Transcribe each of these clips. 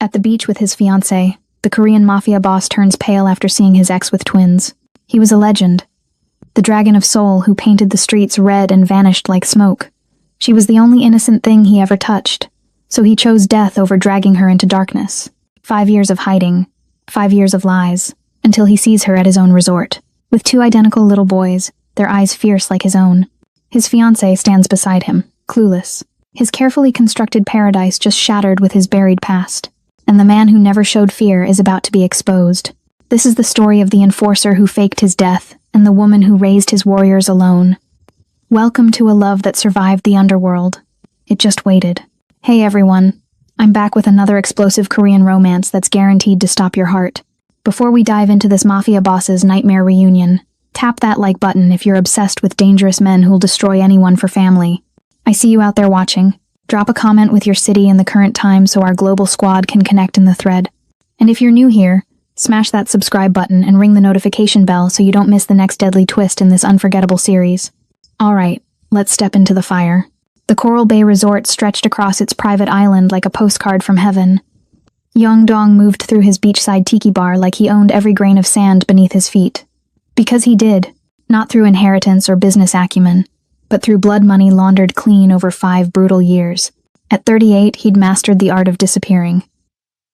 At the beach with his fiancée, the Korean Mafia boss turns pale after seeing his ex with twins. He was a legend. The dragon of soul who painted the streets red and vanished like smoke. She was the only innocent thing he ever touched, so he chose death over dragging her into darkness. 5 years of hiding, 5 years of lies, until he sees her at his own resort, with 2 identical little boys, their eyes fierce like his own. His fiancée stands beside him, clueless, his carefully constructed paradise just shattered with his buried past. And the man who never showed fear is about to be exposed. This is the story of the enforcer who faked his death, and the woman who raised his warriors alone. Welcome to a love that survived the underworld. It just waited. Hey everyone, I'm back with another explosive Korean romance that's guaranteed to stop your heart. Before we dive into this mafia boss's nightmare reunion, tap that like button if you're obsessed with dangerous men who'll destroy anyone for family. I see you out there watching. Drop a comment with your city and the current time so our global squad can connect in the thread. And if you're new here, smash that subscribe button and ring the notification bell so you don't miss the next deadly twist in this unforgettable series. Alright, let's step into the fire. The Coral Bay Resort stretched across its private island like a postcard from heaven. Dong moved through his beachside tiki bar like he owned every grain of sand beneath his feet. Because he did, not through inheritance or business acumen, but through blood money laundered clean over 5 brutal years. At 38, he'd mastered the art of disappearing.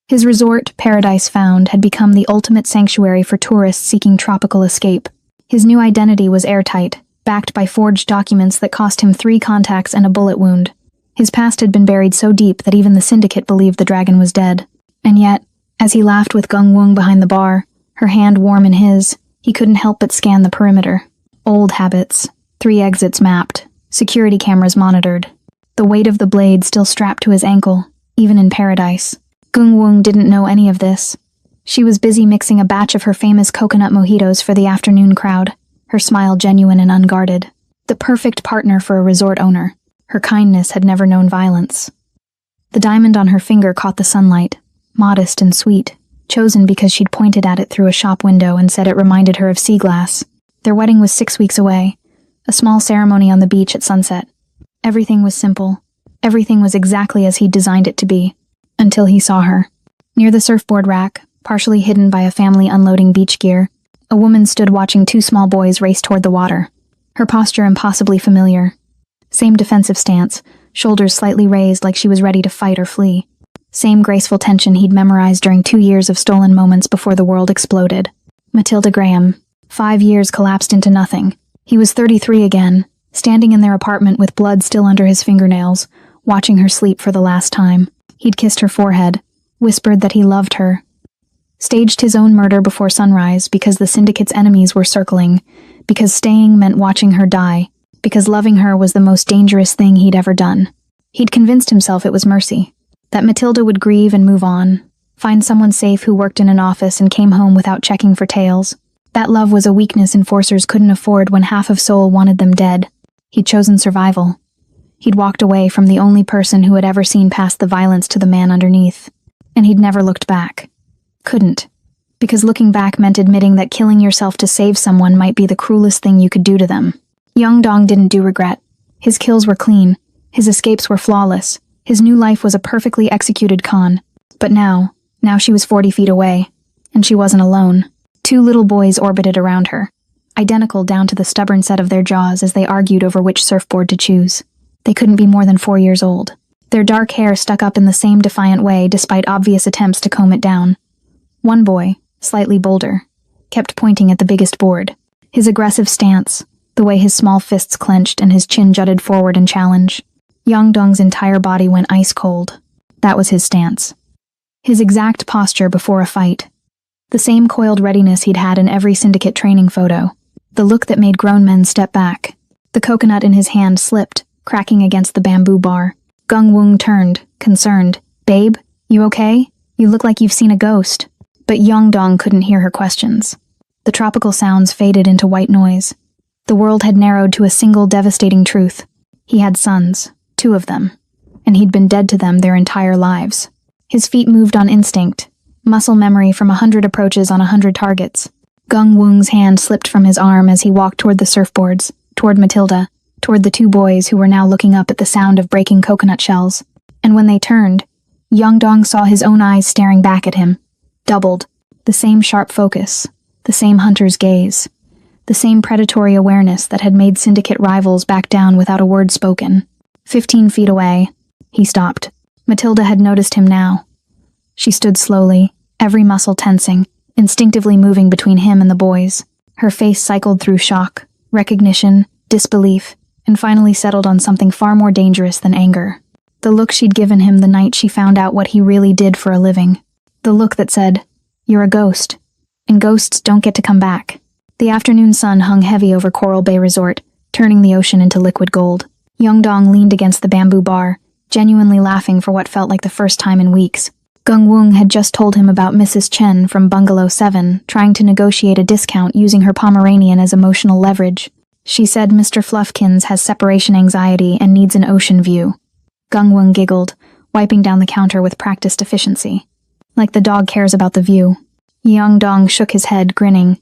His resort, Paradise Found, had become the ultimate sanctuary for tourists seeking tropical escape. His new identity was airtight, backed by forged documents that cost him 3 contacts and a bullet wound. His past had been buried so deep that even the syndicate believed the dragon was dead. And yet, as he laughed with Gung Woong behind the bar, her hand warm in his, he couldn't help but scan the perimeter. Old habits. 3 exits mapped, security cameras monitored. The weight of the blade still strapped to his ankle, even in paradise. Gung Woong didn't know any of this. She was busy mixing a batch of her famous coconut mojitos for the afternoon crowd, her smile genuine and unguarded. The perfect partner for a resort owner. Her kindness had never known violence. The diamond on her finger caught the sunlight, modest and sweet, chosen because she'd pointed at it through a shop window and said it reminded her of sea glass. Their wedding was 6 weeks away. A small ceremony on the beach at sunset. Everything was simple. Everything was exactly as he'd designed it to be. Until he saw her. Near the surfboard rack, partially hidden by a family unloading beach gear, a woman stood watching 2 small boys race toward the water. Her posture impossibly familiar. Same defensive stance, shoulders slightly raised like she was ready to fight or flee. Same graceful tension he'd memorized during 2 years of stolen moments before the world exploded. Matilda Graham. 5 years collapsed into nothing. He was 33 again, standing in their apartment with blood still under his fingernails, watching her sleep for the last time. He'd kissed her forehead, whispered that he loved her, staged his own murder before sunrise because the syndicate's enemies were circling, because staying meant watching her die, because loving her was the most dangerous thing he'd ever done. He'd convinced himself it was mercy, that Matilda would grieve and move on, find someone safe who worked in an office and came home without checking for tails. That love was a weakness enforcers couldn't afford when half of Seoul wanted them dead. He'd chosen survival. He'd walked away from the only person who had ever seen past the violence to the man underneath. And he'd never looked back. Couldn't. Because looking back meant admitting that killing yourself to save someone might be the cruelest thing you could do to them. Dong didn't do regret. His kills were clean. His escapes were flawless. His new life was a perfectly executed con. But now she was 40 feet away. And she wasn't alone. 2 little boys orbited around her, identical down to the stubborn set of their jaws as they argued over which surfboard to choose. They couldn't be more than 4 years old. Their dark hair stuck up in the same defiant way despite obvious attempts to comb it down. One boy, slightly bolder, kept pointing at the biggest board. His aggressive stance, the way his small fists clenched and his chin jutted forward in challenge. Dong's entire body went ice cold. That was his stance. His exact posture before a fight. The same coiled readiness he'd had in every syndicate training photo. The look that made grown men step back. The coconut in his hand slipped, cracking against the bamboo bar. Gung Woong turned, concerned. "Babe, you okay? You look like you've seen a ghost." But Dong couldn't hear her questions. The tropical sounds faded into white noise. The world had narrowed to a single devastating truth. He had sons, 2 of them, and he'd been dead to them their entire lives. His feet moved on instinct. Muscle memory from 100 approaches on 100 targets. Gung Woong's hand slipped from his arm as he walked toward the surfboards, toward Matilda, toward the 2 boys who were now looking up at the sound of breaking coconut shells. And when they turned, Dong saw his own eyes staring back at him. Doubled. The same sharp focus. The same hunter's gaze. The same predatory awareness that had made syndicate rivals back down without a word spoken. 15 feet away. He stopped. Matilda had noticed him now. She stood slowly, every muscle tensing, instinctively moving between him and the boys. Her face cycled through shock, recognition, disbelief, and finally settled on something far more dangerous than anger. The look she'd given him the night she found out what he really did for a living. The look that said, "You're a ghost, and ghosts don't get to come back." The afternoon sun hung heavy over Coral Bay Resort, turning the ocean into liquid gold. Dong leaned against the bamboo bar, genuinely laughing for what felt like the first time in weeks. Gungwung had just told him about Mrs. Chen from Bungalow 7 trying to negotiate a discount using her Pomeranian as emotional leverage. She said Mr. Fluffkins has separation anxiety and needs an ocean view. Gungwung giggled, wiping down the counter with practiced efficiency. Like the dog cares about the view. Dong shook his head, grinning.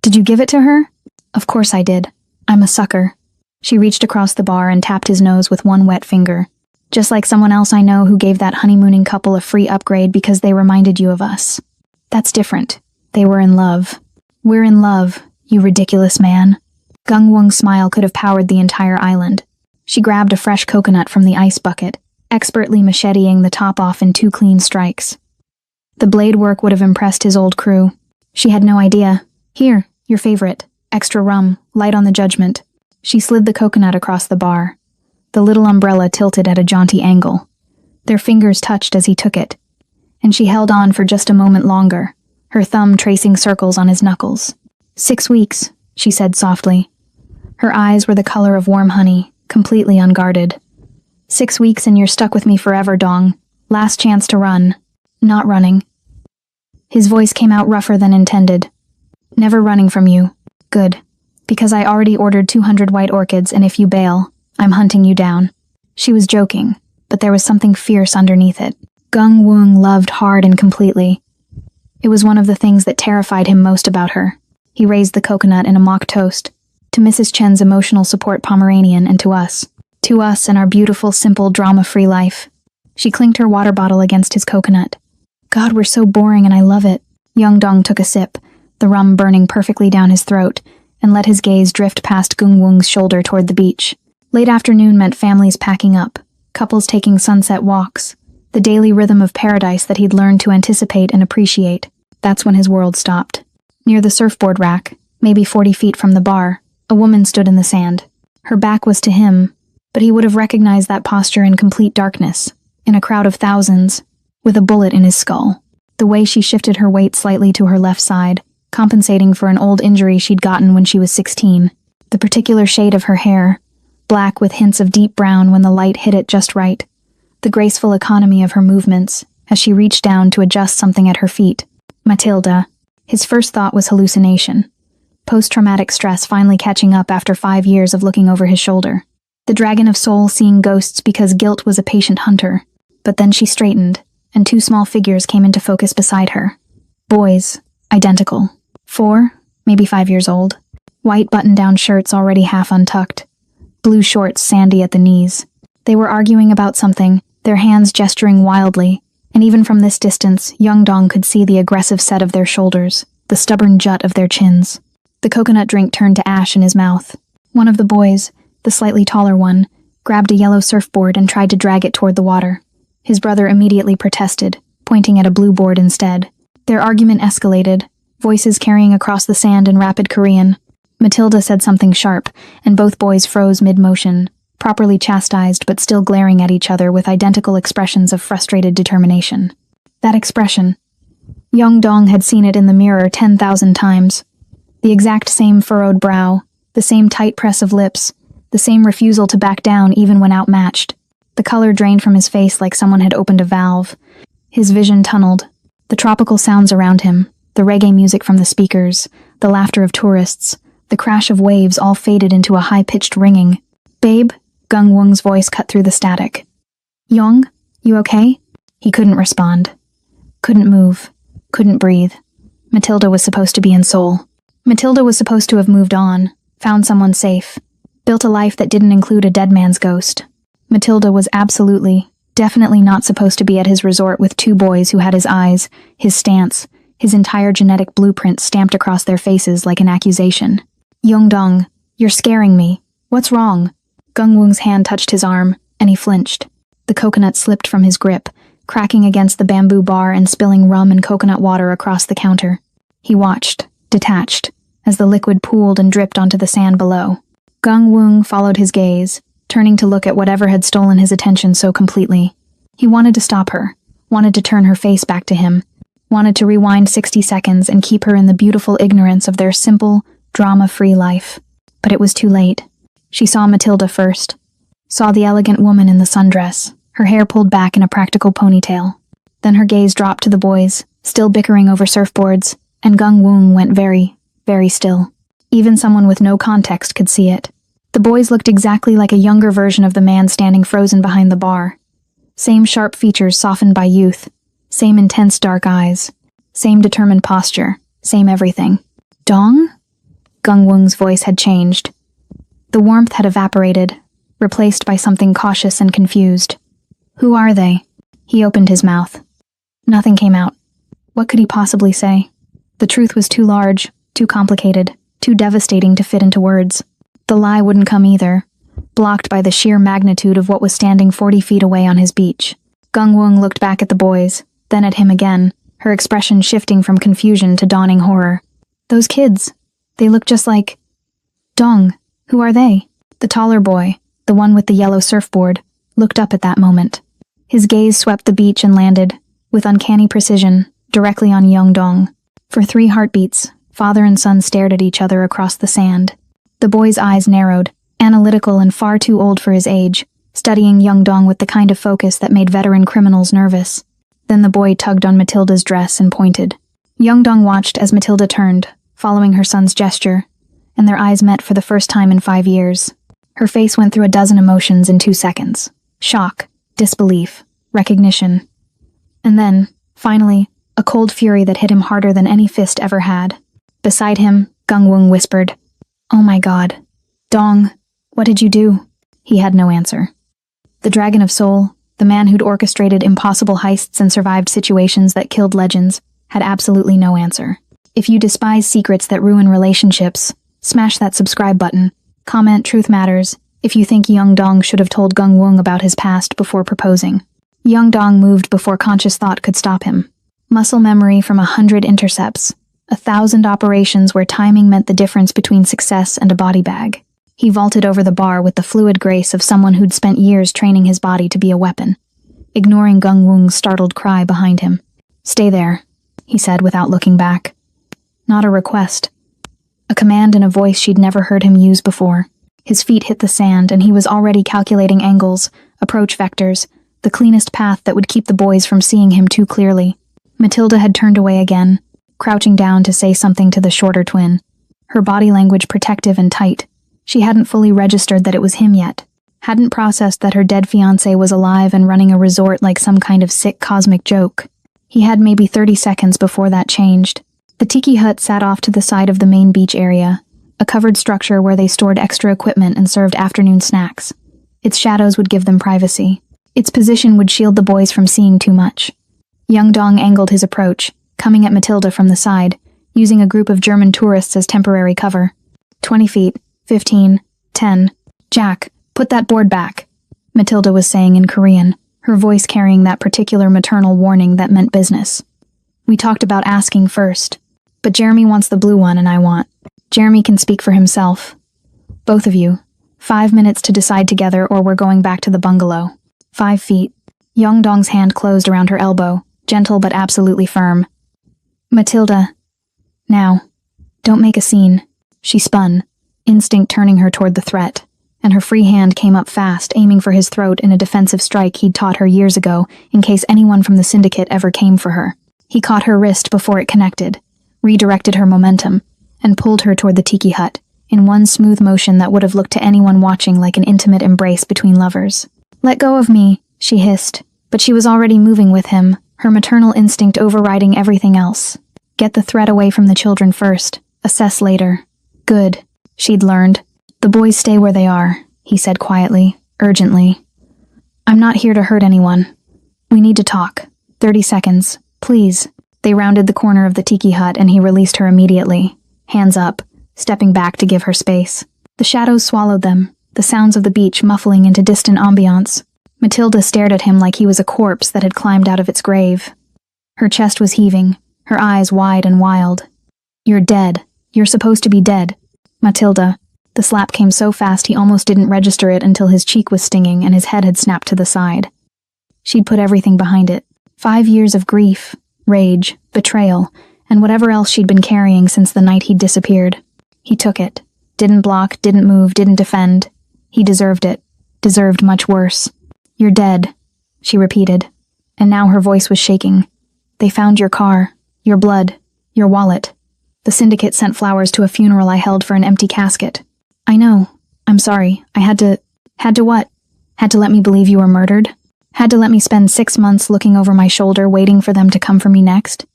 "Did you give it to her?" "Of course I did. I'm a sucker." She reached across the bar and tapped his nose with one wet finger. "Just like someone else I know who gave that honeymooning couple a free upgrade because they reminded you of us. That's different. They were in love." "We're in love, you ridiculous man." Gungwung's smile could have powered the entire island. She grabbed a fresh coconut from the ice bucket, expertly macheteing the top off in 2 clean strikes. The blade work would have impressed his old crew. She had no idea. "Here, your favorite. Extra rum, light on the judgment." She slid the coconut across the bar. The little umbrella tilted at a jaunty angle. Their fingers touched as he took it, and she held on for just a moment longer, her thumb tracing circles on his knuckles. 6 weeks, she said softly. Her eyes were the color of warm honey, completely unguarded. 6 weeks and you're stuck with me forever, Dong. Last chance to run. Not running. His voice came out rougher than intended. Never running from you. Good. Because I already ordered 200 white orchids, and if you bail, I'm hunting you down. She was joking, but there was something fierce underneath it. Gungwung loved hard and completely. It was one of the things that terrified him most about her. He raised the coconut in a mock toast. To Mrs. Chen's emotional support Pomeranian and to us. To us and our beautiful, simple, drama-free life. She clinked her water bottle against his coconut. God, we're so boring and I love it. Dong took a sip, the rum burning perfectly down his throat, and let his gaze drift past Gungwung's shoulder toward the beach. Late afternoon meant families packing up, couples taking sunset walks, the daily rhythm of paradise that he'd learned to anticipate and appreciate. That's when his world stopped. Near the surfboard rack, maybe 40 feet from the bar, a woman stood in the sand. Her back was to him, but he would have recognized that posture in complete darkness, in a crowd of thousands, with a bullet in his skull. The way she shifted her weight slightly to her left side, compensating for an old injury she'd gotten when she was 16. The particular shade of her hair, black with hints of deep brown when the light hit it just right. The graceful economy of her movements, as she reached down to adjust something at her feet. Matilda. His first thought was hallucination. Post-traumatic stress finally catching up after 5 years of looking over his shoulder. The dragon of soul seeing ghosts because guilt was a patient hunter. But then she straightened, and 2 small figures came into focus beside her. Boys, identical. 4, maybe 5 years old. White button-down shirts already half untucked. Blue shorts sandy at the knees. They were arguing about something, their hands gesturing wildly, and even from this distance, Dong could see the aggressive set of their shoulders, the stubborn jut of their chins. The coconut drink turned to ash in his mouth. One of the boys, the slightly taller one, grabbed a yellow surfboard and tried to drag it toward the water. His brother immediately protested, pointing at a blue board instead. Their argument escalated, voices carrying across the sand in rapid Korean. Matilda said something sharp, and both boys froze mid-motion, properly chastised but still glaring at each other with identical expressions of frustrated determination. That expression. Dong had seen it in the mirror 10,000 times. The exact same furrowed brow, the same tight press of lips, the same refusal to back down even when outmatched. The color drained from his face like someone had opened a valve. His vision tunneled. The tropical sounds around him, the reggae music from the speakers, the laughter of tourists, the crash of waves all faded into a high-pitched ringing. "Babe?" Gungwung's voice cut through the static. "Yong, you okay?" He couldn't respond. Couldn't move. Couldn't breathe. Matilda was supposed to be in Seoul. Matilda was supposed to have moved on, found someone safe, built a life that didn't include a dead man's ghost. Matilda was absolutely, Definitely not supposed to be at his resort with two boys who had his eyes, his stance, his entire genetic blueprint stamped across their faces like an accusation. Yongdong, you're scaring me. What's wrong? Gungwung's hand touched his arm, and he flinched. The coconut slipped from his grip, cracking against the bamboo bar and spilling rum and coconut water across the counter. He watched, detached, as the liquid pooled and dripped onto the sand below. Gungwung followed his gaze, turning to look at whatever had stolen his attention so completely. He wanted to stop her, wanted to turn her face back to him, wanted to rewind 60 seconds and keep her in the beautiful ignorance of their simple, drama-free life. But it was too late. She saw Matilda first, saw the elegant woman in the sundress, her hair pulled back in a practical ponytail. Then her gaze dropped to the boys, still bickering over surfboards, and Gungwung went very, very still. Even someone with no context could see it. The boys looked exactly like a younger version of the man standing frozen behind the bar. Same sharp features softened by youth, same intense dark eyes, same determined posture, same everything. Dong? Gungwung's voice had changed. The warmth had evaporated, replaced by something cautious and confused. Who are they? He opened his mouth. Nothing came out. What could he possibly say? The truth was too large, too complicated, too devastating to fit into words. The lie wouldn't come either, blocked by the sheer magnitude of what was standing 40 feet away on his beach. Gungwung looked back at the boys, then at him again, her expression shifting from confusion to dawning horror. Those kids, they look just like... Dong, who are they? The taller boy, the one with the yellow surfboard, looked up at that moment. His gaze swept the beach and landed, with uncanny precision, directly on Yongdong. For 3 heartbeats, father and son stared at each other across the sand. The boy's eyes narrowed, analytical and far too old for his age, studying Yongdong with the kind of focus that made veteran criminals nervous. Then the boy tugged on Matilda's dress and pointed. Yongdong watched as Matilda turned, following her son's gesture, and their eyes met for the first time in 5 years. Her face went through a dozen emotions in 2 seconds. Shock, disbelief, recognition. And then, finally, a cold fury that hit him harder than any fist ever had. Beside him, Gungwung whispered, "Oh my God. Dong, what did you do?" He had no answer. The Dragon of Soul, the man who'd orchestrated impossible heists and survived situations that killed legends, had absolutely no answer. If you despise secrets that ruin relationships, smash that subscribe button. Comment Truth Matters if you think Yongdong should have told Gungwung about his past before proposing. Yongdong moved before conscious thought could stop him. Muscle memory from 100 intercepts, 1,000 operations where timing meant the difference between success and a body bag. He vaulted over the bar with the fluid grace of someone who'd spent years training his body to be a weapon, ignoring Gungwung's startled cry behind him. "Stay there," he said without looking back. Not a request. A command in a voice she'd never heard him use before. His feet hit the sand, and he was already calculating angles, approach vectors, the cleanest path that would keep the boys from seeing him too clearly. Matilda had turned away again, crouching down to say something to the shorter twin. Her body language protective and tight. She hadn't fully registered that it was him yet. Hadn't processed that her dead fiancé was alive and running a resort like some kind of sick cosmic joke. He had maybe 30 seconds before that changed. The tiki hut sat off to the side of the main beach area, a covered structure where they stored extra equipment and served afternoon snacks. Its shadows would give them privacy. Its position would shield the boys from seeing too much. Yongdong angled his approach, coming at Matilda from the side, using a group of German tourists as temporary cover. 20 feet, 15, 10. "Jack, put that board back," Matilda was saying in Korean, her voice carrying that particular maternal warning that meant business. "We talked about asking first, but Jeremy wants the blue one and I want. Jeremy can speak for himself. Both of you. 5 minutes to decide together or we're going back to the bungalow." 5 feet. Yongdong's hand closed around her elbow, gentle but absolutely firm. "Matilda. Now. Don't make a scene." She spun, instinct turning her toward the threat, and her free hand came up fast, aiming for his throat in a defensive strike he'd taught her years ago in case anyone from the syndicate ever came for her. He caught her wrist before it connected, redirected her momentum, and pulled her toward the tiki hut, in one smooth motion that would have looked to anyone watching like an intimate embrace between lovers. "Let go of me," she hissed, but she was already moving with him, her maternal instinct overriding everything else. Get the threat away from the children first, assess later. Good, she'd learned. "The boys stay where they are," he said quietly, urgently. I'm not here to hurt anyone. We need to talk. 30 seconds. Please. They rounded the corner of the tiki hut and he released her immediately, hands up, stepping back to give her space. The shadows swallowed them, the sounds of the beach muffling into distant ambiance. Matilda stared at him like he was a corpse that had climbed out of its grave. Her chest was heaving, her eyes wide and wild. You're dead. You're supposed to be dead. Matilda. The slap came so fast he almost didn't register it until his cheek was stinging and his head had snapped to the side. She'd put everything behind it. 5 years of grief, rage, betrayal, and whatever else she'd been carrying since the night he'd disappeared. He took it. Didn't block, didn't move, didn't defend. He deserved it. Deserved much worse. You're dead, she repeated, and now her voice was shaking. They found your car, your blood, your wallet. The syndicate sent flowers to a funeral I held for an empty casket. I know. I'm sorry. I had to what? Had to let me believe you were murdered? Had to let me spend 6 months looking over my shoulder waiting for them to come for me next?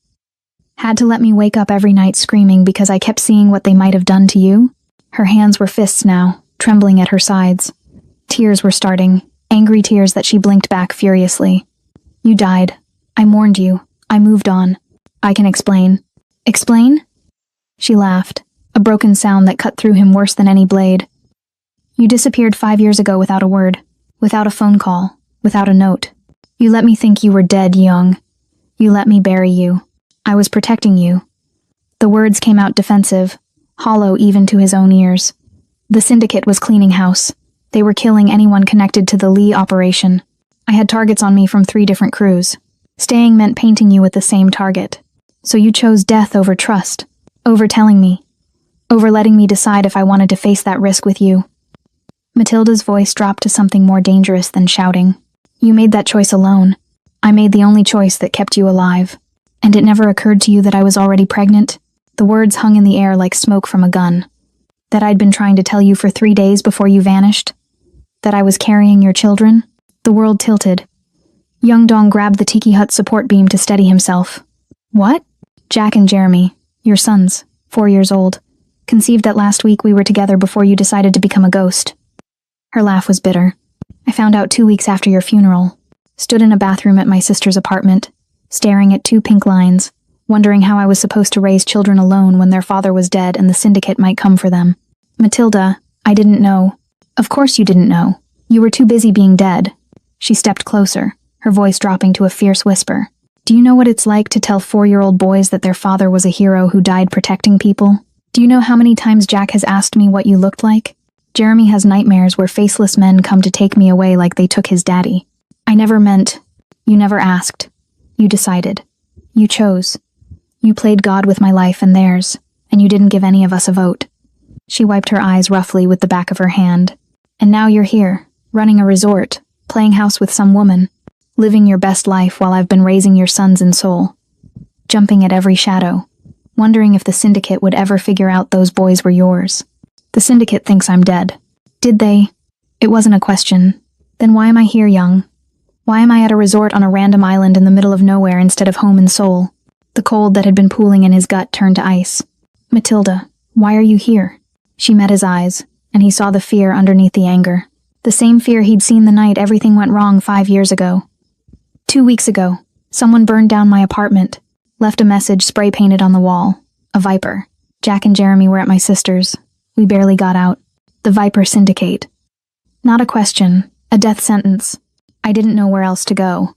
Had to let me wake up every night screaming because I kept seeing what they might have done to you? Her hands were fists now, trembling at her sides. Tears were starting, angry tears that she blinked back furiously. You died. I mourned you. I moved on. I can explain. Explain? She laughed, a broken sound that cut through him worse than any blade. You disappeared 5 years ago without a word, without a phone call, without a note. You let me think you were dead, young. You let me bury you. I was protecting you. The words came out defensive, hollow even to his own ears. The syndicate was cleaning house. They were killing anyone connected to the Lee operation. I had targets on me from 3 different crews. Staying meant painting you with the same target. So you chose death over trust, over telling me, over letting me decide if I wanted to face that risk with you. Matilda's voice dropped to something more dangerous than shouting. You made that choice alone. I made the only choice that kept you alive. And it never occurred to you that I was already pregnant? The words hung in the air like smoke from a gun. That I'd been trying to tell you for 3 days before you vanished? That I was carrying your children? The world tilted. Young Dong grabbed the tiki hut support beam to steady himself. What? Jack and Jeremy, your sons, 4 years old, conceived that last week we were together before you decided to become a ghost. Her laugh was bitter. I found out 2 weeks after your funeral. Stood in a bathroom at my sister's apartment, staring at 2 pink lines, wondering how I was supposed to raise children alone when their father was dead and the syndicate might come for them. Matilda, I didn't know. Of course you didn't know. You were too busy being dead. She stepped closer, her voice dropping to a fierce whisper. Do you know what it's like to tell 4-year-old boys that their father was a hero who died protecting people? Do you know how many times Jack has asked me what you looked like? Jeremy has nightmares where faceless men come to take me away like they took his daddy. I never meant. You never asked. You decided. You chose. You played God with my life and theirs, and you didn't give any of us a vote. She wiped her eyes roughly with the back of her hand. And now you're here, running a resort, playing house with some woman, living your best life while I've been raising your sons in Seoul, jumping at every shadow, wondering if the syndicate would ever figure out those boys were yours. The syndicate thinks I'm dead. Did they? It wasn't a question. Then why am I here, young? Why am I at a resort on a random island in the middle of nowhere instead of home in Seoul? The cold that had been pooling in his gut turned to ice. Matilda, why are you here? She met his eyes, and he saw the fear underneath the anger. The same fear he'd seen the night everything went wrong 5 years ago. 2 weeks ago, someone burned down my apartment, left a message spray-painted on the wall. A viper. Jack and Jeremy were at my sister's. We barely got out. The Viper Syndicate. Not a question, a death sentence. I didn't know where else to go.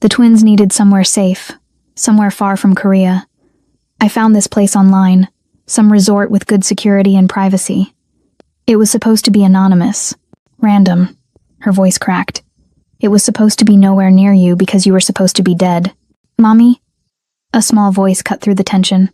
The twins needed somewhere safe, somewhere far from Korea. I found this place online, some resort with good security and privacy. It was supposed to be anonymous, random. Her voice cracked. It was supposed to be nowhere near you because you were supposed to be dead. Mommy? A small voice cut through the tension.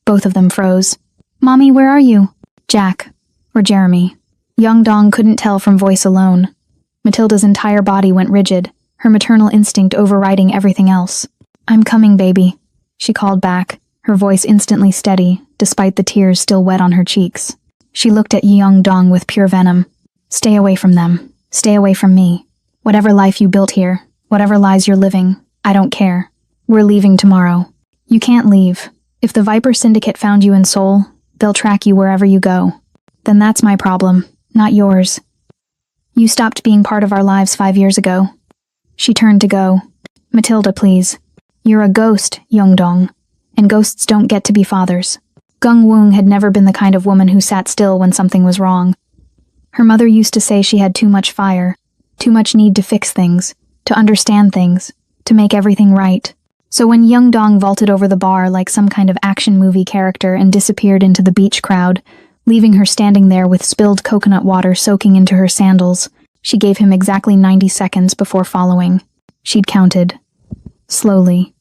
Both of them froze. Mommy, where are you? Jack, or Jeremy. Young Dong couldn't tell from voice alone. Matilda's entire body went rigid, her maternal instinct overriding everything else. I'm coming, baby, she called back, her voice instantly steady, despite the tears still wet on her cheeks. She looked at Young Dong with pure venom. Stay away from them. Stay away from me. Whatever life you built here, whatever lies you're living, I don't care. We're leaving tomorrow. You can't leave. If the Viper Syndicate found you in Seoul, they'll track you wherever you go. Then that's my problem, not yours. You stopped being part of our lives 5 years ago. She turned to go. Matilda, please. You're a ghost, Young-dong, and ghosts don't get to be fathers. Gung-woong had never been the kind of woman who sat still when something was wrong. Her mother used to say she had too much fire, too much need to fix things, to understand things, to make everything right. So when Young-dong vaulted over the bar like some kind of action movie character and disappeared into the beach crowd, leaving her standing there with spilled coconut water soaking into her sandals, she gave him exactly 90 seconds before following. She'd counted. Slowly.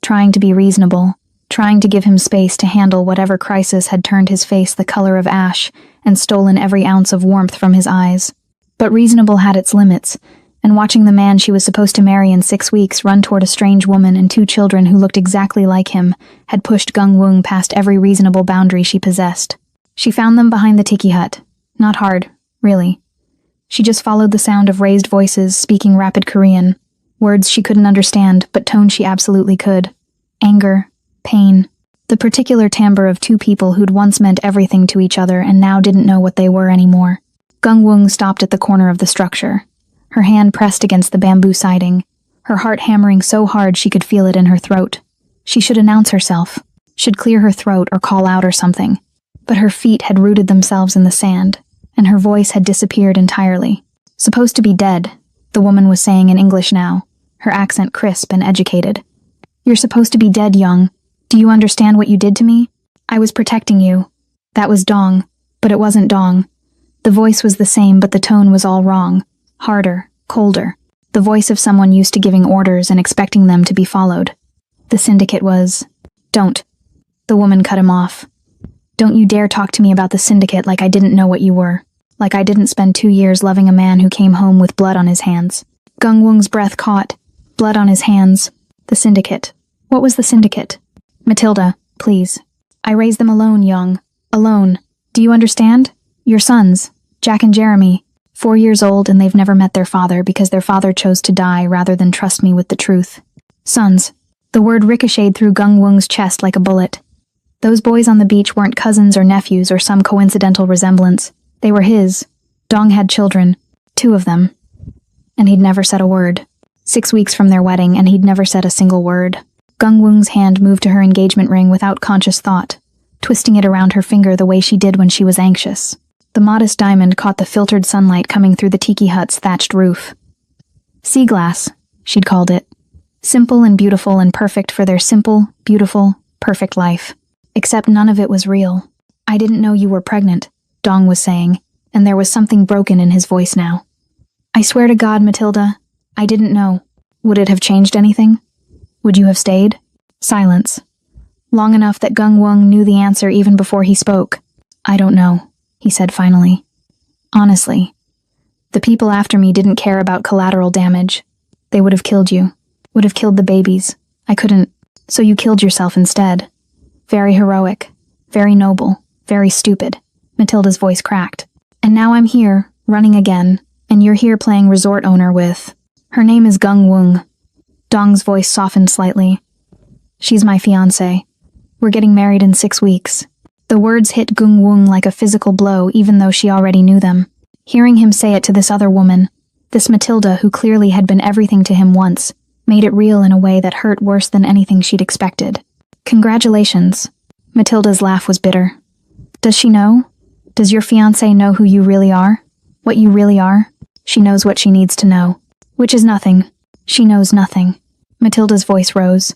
Trying to be reasonable. Trying to give him space to handle whatever crisis had turned his face the color of ash and stolen every ounce of warmth from his eyes. But reasonable had its limits, and watching the man she was supposed to marry in 6 weeks run toward a strange woman and 2 children who looked exactly like him had pushed Gung-woong past every reasonable boundary she possessed. She found them behind the tiki hut. Not hard, really. She just followed the sound of raised voices speaking rapid Korean, words she couldn't understand, but tones she absolutely could. Anger, pain, the particular timbre of 2 people who'd once meant everything to each other and now didn't know what they were anymore. Gung-woong stopped at the corner of the structure, her hand pressed against the bamboo siding, her heart hammering so hard she could feel it in her throat. She should announce herself, should clear her throat or call out or something. But her feet had rooted themselves in the sand, and her voice had disappeared entirely. Supposed to be dead, the woman was saying in English now, her accent crisp and educated. You're supposed to be dead, Young. Do you understand what you did to me? I was protecting you. That was Dong, but it wasn't Dong. The voice was the same, but the tone was all wrong. Harder, colder. The voice of someone used to giving orders and expecting them to be followed. The syndicate was... Don't. The woman cut him off. Don't you dare talk to me about the syndicate like I didn't know what you were. Like I didn't spend 2 years loving a man who came home with blood on his hands. Gung-woong's breath caught. Blood on his hands. The syndicate. What was the syndicate? Matilda, please. I raised them alone, Young. Alone. Do you understand? Your sons, Jack and Jeremy, 4 years old, and they've never met their father because their father chose to die rather than trust me with the truth. Sons. The word ricocheted through Gung-woong's chest like a bullet. Those boys on the beach weren't cousins or nephews or some coincidental resemblance. They were his. Dong had children. 2 of them. And he'd never said a word. 6 weeks from their wedding, and he'd never said a single word. Gung-woong's hand moved to her engagement ring without conscious thought, twisting it around her finger the way she did when she was anxious. The modest diamond caught the filtered sunlight coming through the tiki hut's thatched roof. Sea glass, she'd called it. Simple and beautiful and perfect for their simple, beautiful, perfect life. Except none of it was real. I didn't know you were pregnant, Dong was saying, and there was something broken in his voice now. I swear to God, Matilda, I didn't know. Would it have changed anything? Would you have stayed? Silence. Long enough that Gung-woong knew the answer even before he spoke. I don't know, he said finally. Honestly. The people after me didn't care about collateral damage. They would have killed you. Would have killed the babies. I couldn't. So you killed yourself instead. Very heroic. Very noble. Very stupid. Matilda's voice cracked. And now I'm here, running again, and you're here playing resort owner with... Her name is Gung-woong. Dong's voice softened slightly. She's my fiancée. We're getting married in 6 weeks. The words hit Gung-woong like a physical blow, even though she already knew them. Hearing him say it to this other woman, this Matilda who clearly had been everything to him once, made it real in a way that hurt worse than anything she'd expected. Congratulations. Matilda's laugh was bitter. Does she know? Does your fiancé know who you really are? What you really are? She knows what she needs to know. Which is nothing. She knows nothing. Matilda's voice rose.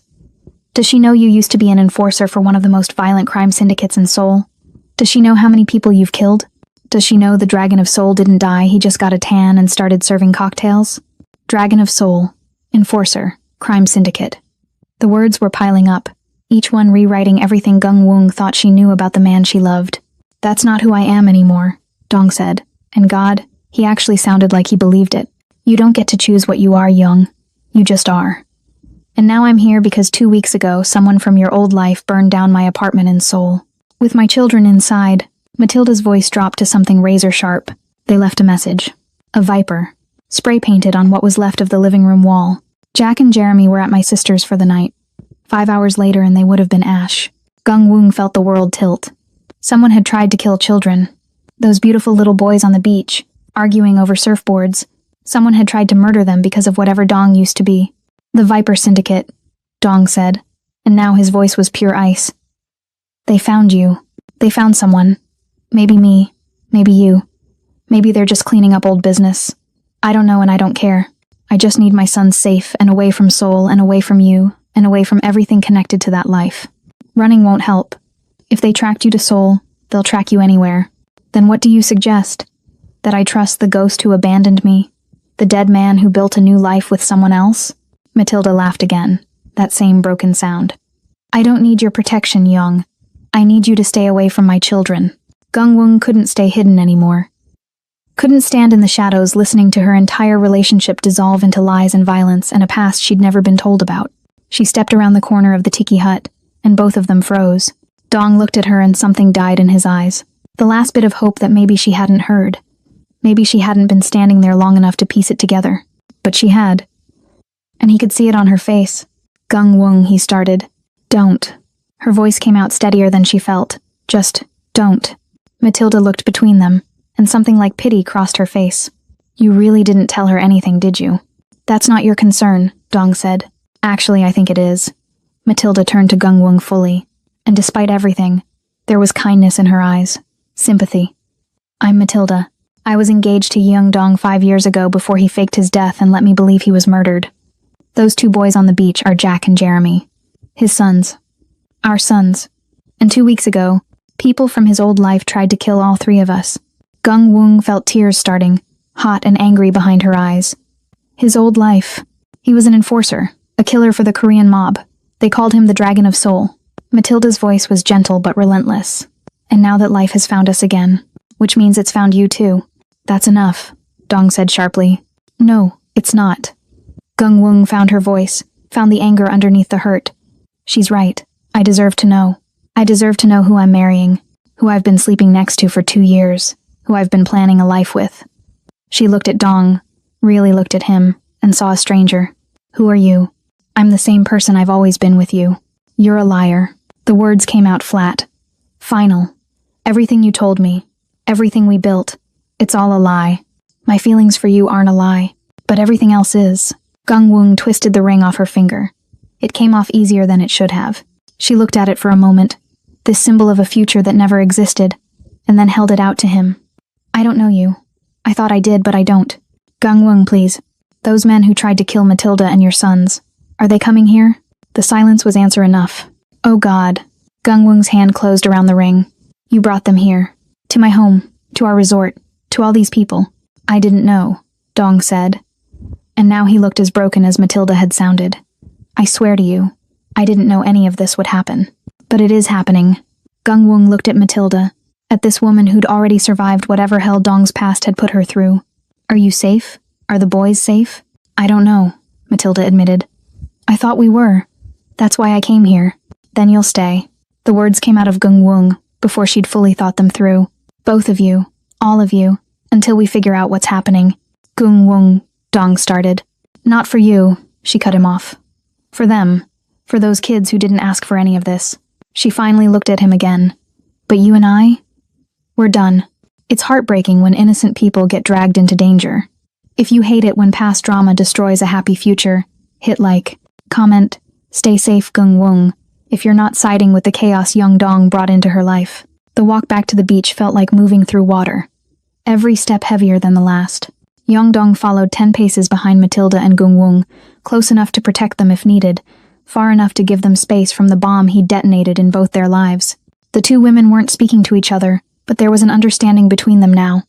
Does she know you used to be an enforcer for one of the most violent crime syndicates in Seoul? Does she know how many people you've killed? Does she know the Dragon of Seoul didn't die, he just got a tan and started serving cocktails? Dragon of Seoul. Enforcer. Crime syndicate. The words were piling up, each one rewriting everything Gung-woong thought she knew about the man she loved. That's not who I am anymore, Dong said. And God, he actually sounded like he believed it. You don't get to choose what you are, Young. You just are. And now I'm here because 2 weeks ago, someone from your old life burned down my apartment in Seoul. With my children inside, Matilda's voice dropped to something razor sharp. They left a message. A viper. Spray-painted on what was left of the living room wall. Jack and Jeremy were at my sister's for the night. 5 hours later and they would have been ash. Gung-woong felt the world tilt. Someone had tried to kill children. Those beautiful little boys on the beach. arguing over surfboards. Someone had tried to murder them because of whatever Dong used to be. The Viper Syndicate, Dong said, and now his voice was pure ice. They found you. They found someone. Maybe me. Maybe you. Maybe they're just cleaning up old business. I don't know and I don't care. I just need my sons safe and away from Seoul and away from you and away from everything connected to that life. Running won't help. If they tracked you to Seoul, they'll track you anywhere. Then what do you suggest? That I trust the ghost who abandoned me? The dead man who built a new life with someone else? Matilda laughed again, that same broken sound. I don't need your protection, Young. I need you to stay away from my children. Gung-Wung couldn't stay hidden anymore. Couldn't stand in the shadows listening to her entire relationship dissolve into lies and violence and a past she'd never been told about. She stepped around the corner of the tiki hut, and both of them froze. Dong looked at her and something died in his eyes. The last bit of hope that maybe she hadn't heard. Maybe she hadn't been standing there long enough to piece it together. But she had. And he could see it on her face. Gung-Wung, he started. Don't. Her voice came out steadier than she felt. Just, don't. Matilda looked between them, and something like pity crossed her face. You really didn't tell her anything, did you? That's not your concern, Dong said. Actually, I think it is. Matilda turned to Gung-Wung fully, and despite everything, there was kindness in her eyes. Sympathy. I'm Matilda. I was engaged to Yeung Dong 5 years ago before he faked his death and let me believe he was murdered. Those 2 boys on the beach are Jack and Jeremy. His sons. Our sons. And 2 weeks ago, people from his old life tried to kill all 3 of us. Gung-Wung felt tears starting, hot and angry behind her eyes. His old life. He was an enforcer, a killer for the Korean mob. They called him the Dragon of Seoul. Matilda's voice was gentle but relentless. And now that life has found us again, which means it's found you too. That's enough, Dong said sharply. No, it's not. Gung-Wung found her voice, found the anger underneath the hurt. She's right. I deserve to know. I deserve to know who I'm marrying, who I've been sleeping next to for 2 years, who I've been planning a life with. She looked at Dong, really looked at him, and saw a stranger. Who are you? I'm the same person I've always been with you. You're a liar. The words came out flat. Final. Everything you told me, everything we built, it's all a lie. My feelings for you aren't a lie, but everything else is. Gung-Wung twisted the ring off her finger. It came off easier than it should have. She looked at it for a moment, this symbol of a future that never existed, and then held it out to him. I don't know you. I thought I did, but I don't. Gung-Wung, please. Those men who tried to kill Matilda and your sons, are they coming here? The silence was answer enough. Oh God. Gung-Wung's hand closed around the ring. You brought them here. To my home. To our resort. To all these people. I didn't know, Dong said. And now he looked as broken as Matilda had sounded. I swear to you, I didn't know any of this would happen. But it is happening. Gung-Wung looked at Matilda, at this woman who'd already survived whatever hell Dong's past had put her through. Are you safe? Are the boys safe? I don't know, Matilda admitted. I thought we were. That's why I came here. Then you'll stay. The words came out of Gung-Wung before she'd fully thought them through. Both of you. All of you. Until we figure out what's happening. Gung-Wung, Dong started. Not for you, she cut him off. For them. For those kids who didn't ask for any of this. She finally looked at him again. But you and I? We're done. It's heartbreaking when innocent people get dragged into danger. If you hate it when past drama destroys a happy future, hit like. Comment, stay safe Gung-Wung, if you're not siding with the chaos Yeung Dong brought into her life. The walk back to the beach felt like moving through water. Every step heavier than the last. Yeung Dong followed 10 paces behind Matilda and Gung-Wung, close enough to protect them if needed, far enough to give them space from the bomb he detonated in both their lives. The 2 women weren't speaking to each other, but there was an understanding between them now.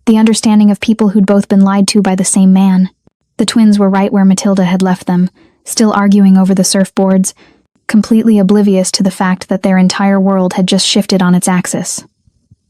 The understanding of people who'd both been lied to by the same man. The twins were right where Matilda had left them, still arguing over the surfboards, completely oblivious to the fact that their entire world had just shifted on its axis.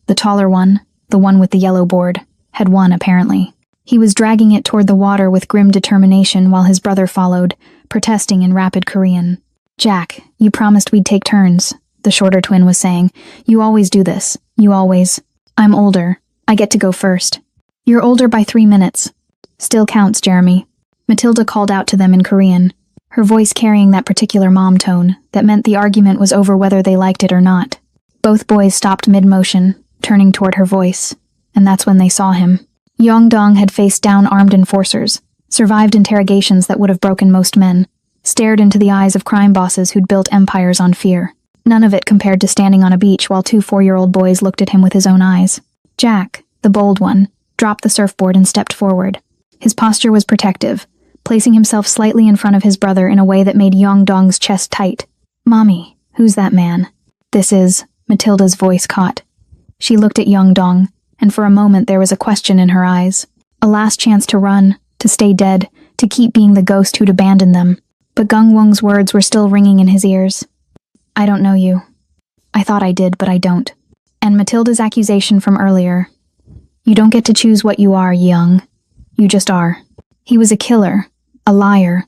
The taller one, the one with the yellow board, had won apparently. He was dragging it toward the water with grim determination while his brother followed, protesting in rapid Korean. Jack, you promised we'd take turns, the shorter twin was saying. You always do this. You always. I'm older. I get to go first. You're older by 3 minutes. Still counts, Jeremy. Matilda called out to them in Korean, her voice carrying that particular mom tone that meant the argument was over whether they liked it or not. Both boys stopped mid-motion, turning toward her voice, and that's when they saw him. Yongdong had faced down armed enforcers, survived interrogations that would have broken most men, stared into the eyes of crime bosses who'd built empires on fear. None of it compared to standing on a beach while two 4-year-old boys looked at him with his own eyes. Jack, the bold one, dropped the surfboard and stepped forward. His posture was protective, placing himself slightly in front of his brother in a way that made Yongdong's chest tight. "Mommy, who's that man?" "This is," Matilda's voice caught. She looked at Yongdong, and for a moment there was a question in her eyes. A last chance to run, to stay dead, to keep being the ghost who'd abandoned them. But Gungwung's words were still ringing in his ears. "I don't know you. I thought I did, but I don't." And Matilda's accusation from earlier. "You don't get to choose what you are, Young. You just are." He was a killer, a liar,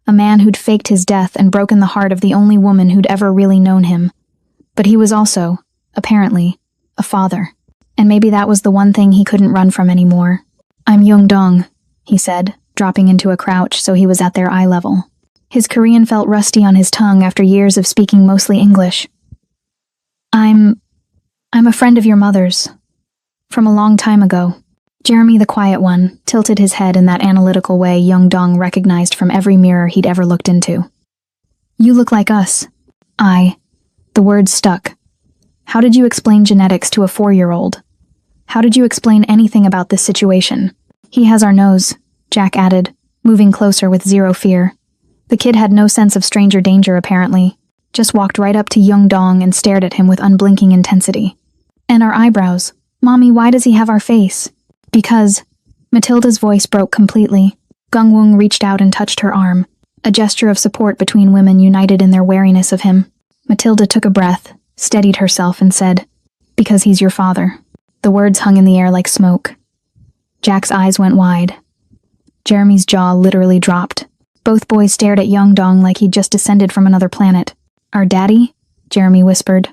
a man who'd faked his death and broken the heart of the only woman who'd ever really known him. But he was also, apparently, a father. And maybe that was the one thing he couldn't run from anymore. "I'm Yongdong," he said, dropping into a crouch so he was at their eye level. His Korean felt rusty on his tongue after years of speaking mostly English. I'm a friend of your mother's. From a long time ago." Jeremy, the quiet one, tilted his head in that analytical way Yongdong recognized from every mirror he'd ever looked into. "You look like us." The words stuck. "How did you explain genetics to a 4-year-old? How did you explain anything about this situation?" "He has our nose," Jack added, moving closer with zero fear. The kid had no sense of stranger danger apparently, just walked right up to Yongdong and stared at him with unblinking intensity. "And our eyebrows. Mommy, why does he have our face?" "Because..." Matilda's voice broke completely. Gungwung reached out and touched her arm, a gesture of support between women united in their wariness of him. Matilda took a breath, steadied herself, and said, "Because he's your father." The words hung in the air like smoke. Jack's eyes went wide. Jeremy's jaw literally dropped. Both boys stared at Yongdong like he'd just descended from another planet. "Our daddy?" Jeremy whispered.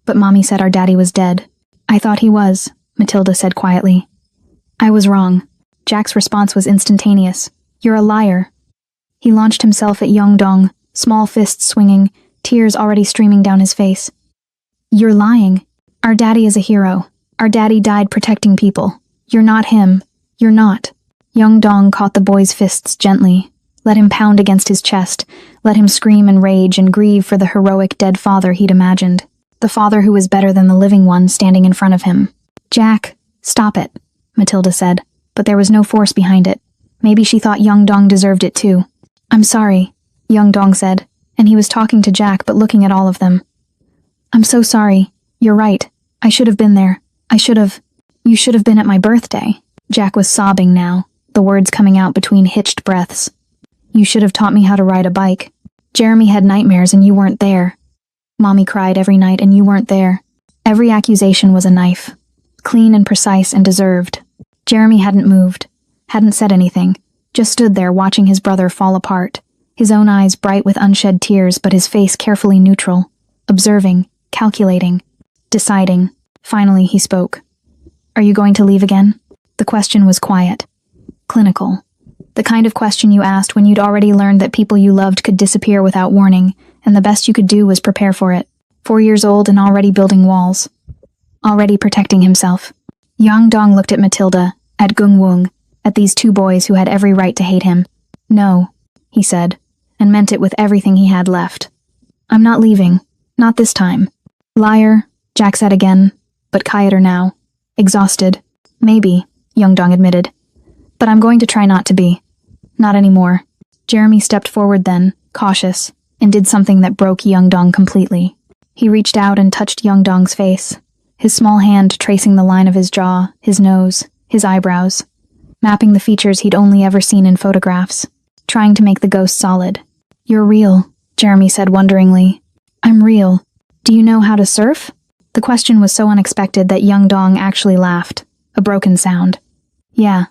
"But Mommy said our daddy was dead." "I thought he was," Matilda said quietly. "I was wrong." Jack's response was instantaneous. "You're a liar." He launched himself at Yongdong, small fists swinging, tears already streaming down his face. "You're lying. Our daddy is a hero. Our daddy died protecting people. You're not him. You're not." Yongdong caught the boy's fists gently, let him pound against his chest, let him scream and rage and grieve for the heroic dead father he'd imagined. The father who was better than the living one standing in front of him. "Jack, stop it," Matilda said, but there was no force behind it. Maybe she thought Yongdong deserved it too. "I'm sorry," Yongdong said, and he was talking to Jack but looking at all of them. "I'm so sorry. You're right. I should have been there. You should have been at my birthday." Jack was sobbing now, the words coming out between hitched breaths. "You should have taught me how to ride a bike. Jeremy had nightmares and you weren't there. Mommy cried every night and you weren't there." Every accusation was a knife, clean and precise and deserved. Jeremy hadn't moved, hadn't said anything, just stood there watching his brother fall apart, his own eyes bright with unshed tears but his face carefully neutral, observing, calculating, deciding. Finally he spoke. "Are you going to leave again?" The question was quiet, clinical. The kind of question you asked when you'd already learned that people you loved could disappear without warning, and the best you could do was prepare for it. 4 years old and already building walls. Already protecting himself. Yongdong looked at Matilda, at Gungwung, at these two boys who had every right to hate him. "No," he said, and meant it with everything he had left. "I'm not leaving. Not this time." "Liar," Jack said again, but quieter now. "Exhausted." "Maybe," Yongdong admitted. "But I'm going to try not to be. Not anymore." Jeremy stepped forward then, cautious, and did something that broke Yongdong completely. He reached out and touched Yongdong's face, his small hand tracing the line of his jaw, his nose, his eyebrows, mapping the features he'd only ever seen in photographs, trying to make the ghost solid. "You're real," Jeremy said wonderingly. "I'm real. Do you know how to surf?" The question was so unexpected that Yongdong actually laughed, a broken sound. "Yeah,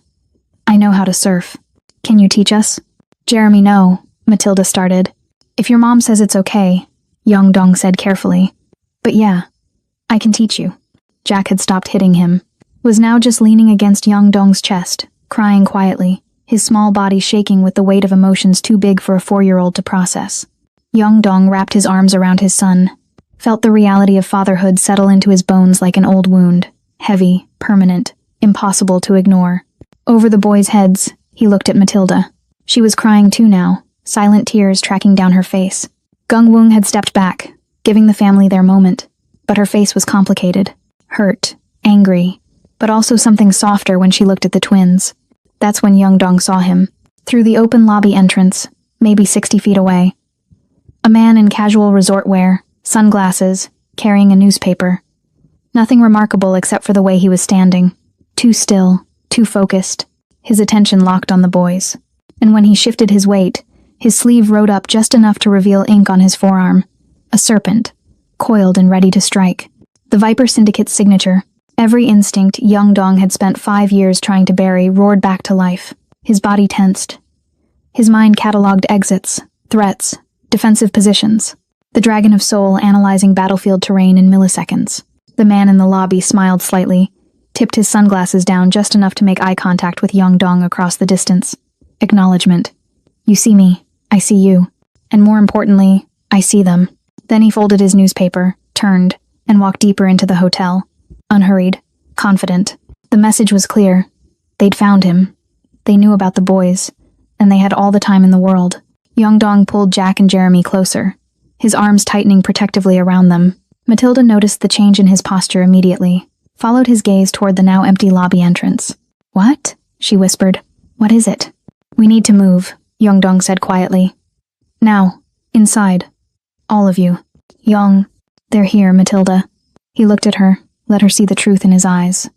I know how to surf. Can you teach us?" "Jeremy, no," Matilda started. "If your mom says it's okay," Yongdong said carefully. "But yeah, I can teach you." Jack had stopped hitting him, was now just leaning against Yongdong's chest, crying quietly, his small body shaking with the weight of emotions too big for a 4-year-old to process. Yongdong wrapped his arms around his son, felt the reality of fatherhood settle into his bones like an old wound, heavy, permanent, impossible to ignore. Over the boys' heads, he looked at Matilda. She was crying too now, silent tears tracking down her face. Gung Wung had stepped back, giving the family their moment, but her face was complicated. Hurt, angry, but also something softer when she looked at the twins. That's when Young Dong saw him. Through the open lobby entrance, maybe 60 feet away. A man in casual resort wear, sunglasses, carrying a newspaper. Nothing remarkable except for the way he was standing. Too still, too focused, his attention locked on the boys. And when he shifted his weight, his sleeve rode up just enough to reveal ink on his forearm. A serpent, coiled and ready to strike. The Viper Syndicate's signature. Every instinct Young Dong had spent 5 years trying to bury roared back to life. His body tensed. His mind cataloged exits, threats, defensive positions. The Dragon of Soul analyzing battlefield terrain in milliseconds. The man in the lobby smiled slightly, tipped his sunglasses down just enough to make eye contact with Young Dong across the distance. Acknowledgement. You see me, I see you. And more importantly, I see them. Then he folded his newspaper, turned, and walked deeper into the hotel. Unhurried, confident. The message was clear. They'd found him. They knew about the boys, and they had all the time in the world. Young Dong pulled Jack and Jeremy closer, his arms tightening protectively around them. Matilda noticed the change in his posture immediately, followed his gaze toward the now empty lobby entrance. What? She whispered. What is it? We need to move, Young Dong said quietly. Now, inside. All of you. Young. They're here, Matilda. He looked at her, let her see the truth in his eyes.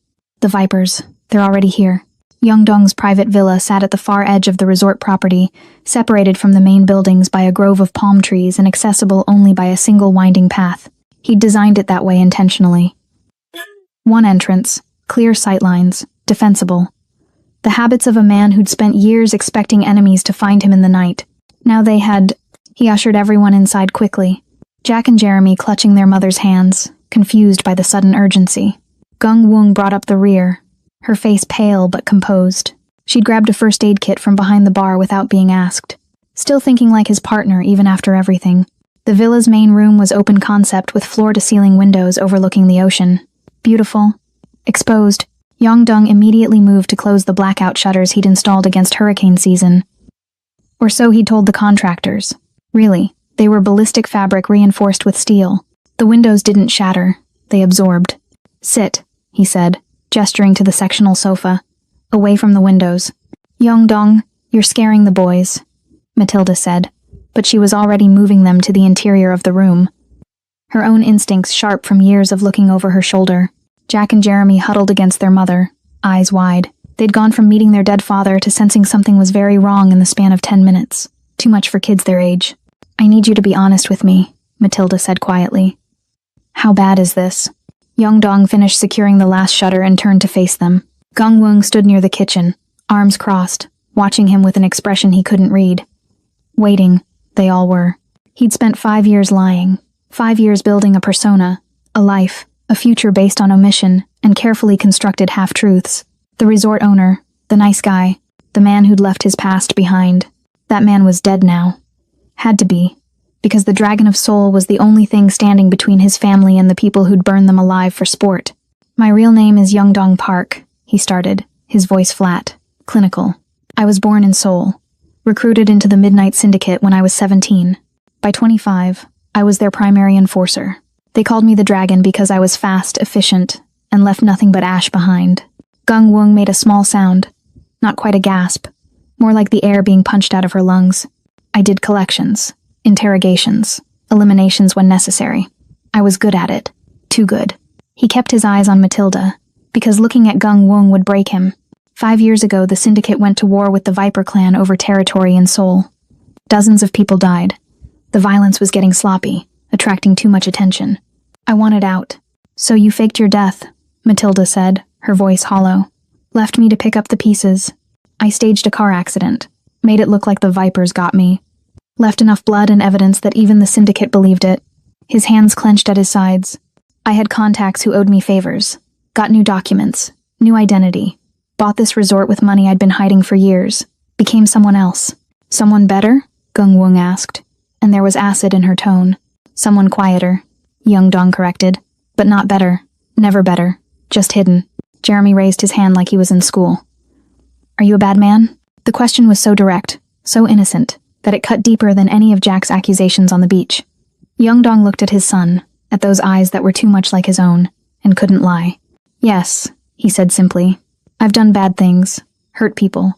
The Vipers. They're already here. Young Dong's private villa sat at the far edge of the resort property, separated from the main buildings by a grove of palm trees and accessible only by a single winding path. He'd designed it that way intentionally. One entrance, clear sightlines, defensible. The habits of a man who'd spent years expecting enemies to find him in the night. Now they had... He ushered everyone inside quickly, Jack and Jeremy clutching their mother's hands, confused by the sudden urgency. Gung Wung brought up the rear, her face pale but composed. She'd grabbed a first aid kit from behind the bar without being asked. Still thinking like his partner even after everything. The villa's main room was open concept with floor-to-ceiling windows overlooking the ocean. Beautiful. Exposed. Young Dong immediately moved to close the blackout shutters he'd installed against hurricane season. Or so he'd told the contractors. Really, they were ballistic fabric reinforced with steel. The windows didn't shatter. They absorbed. Sit, he said, gesturing to the sectional sofa. Away from the windows. Young Dong, you're scaring the boys, Matilda said, but she was already moving them to the interior of the room. Her own instincts sharp from years of looking over her shoulder. Jack and Jeremy huddled against their mother, eyes wide. They'd gone from meeting their dead father to sensing something was very wrong in the span of 10 minutes. Too much for kids their age. I need you to be honest with me, Matilda said quietly. How bad is this? Young Dong finished securing the last shutter and turned to face them. Gung Wung stood near the kitchen, arms crossed, watching him with an expression he couldn't read. Waiting, they all were. He'd spent 5 years lying, 5 years building a persona, a life, a future based on omission and carefully constructed half-truths. The resort owner, the nice guy, the man who'd left his past behind. That man was dead now. Had to be, because the Dragon of Soul was the only thing standing between his family and the people who'd burned them alive for sport. My real name is Young Dong Park, he started, his voice flat, clinical. I was born in Seoul, recruited into the Midnight Syndicate when I was 17. By 25, I was their primary enforcer. They called me the Dragon because I was fast, efficient, and left nothing but ash behind. Gung Wung made a small sound, not quite a gasp, more like the air being punched out of her lungs. I did collections, interrogations, eliminations when necessary. I was good at it. Too good. He kept his eyes on Matilda, because looking at Gung Wung would break him. 5 years ago, the Syndicate went to war with the Viper clan over territory in Seoul. Dozens of people died. The violence was getting sloppy, attracting too much attention. I wanted out. So you faked your death, Matilda said, her voice hollow. Left me to pick up the pieces. I staged a car accident. Made it look like the Vipers got me. Left enough blood and evidence that even the Syndicate believed it. His hands clenched at his sides. I had contacts who owed me favors. Got new documents. New identity. Bought this resort with money I'd been hiding for years. Became someone else. Someone better? Gung Wung asked, and there was acid in her tone. Someone quieter, Young Dong corrected. But not better. Never better. Just hidden. Jeremy raised his hand like he was in school. Are you a bad man? The question was so direct, so innocent, that it cut deeper than any of Jack's accusations on the beach. Dong looked at his son, at those eyes that were too much like his own, and couldn't lie. Yes, he said simply. I've done bad things, hurt people.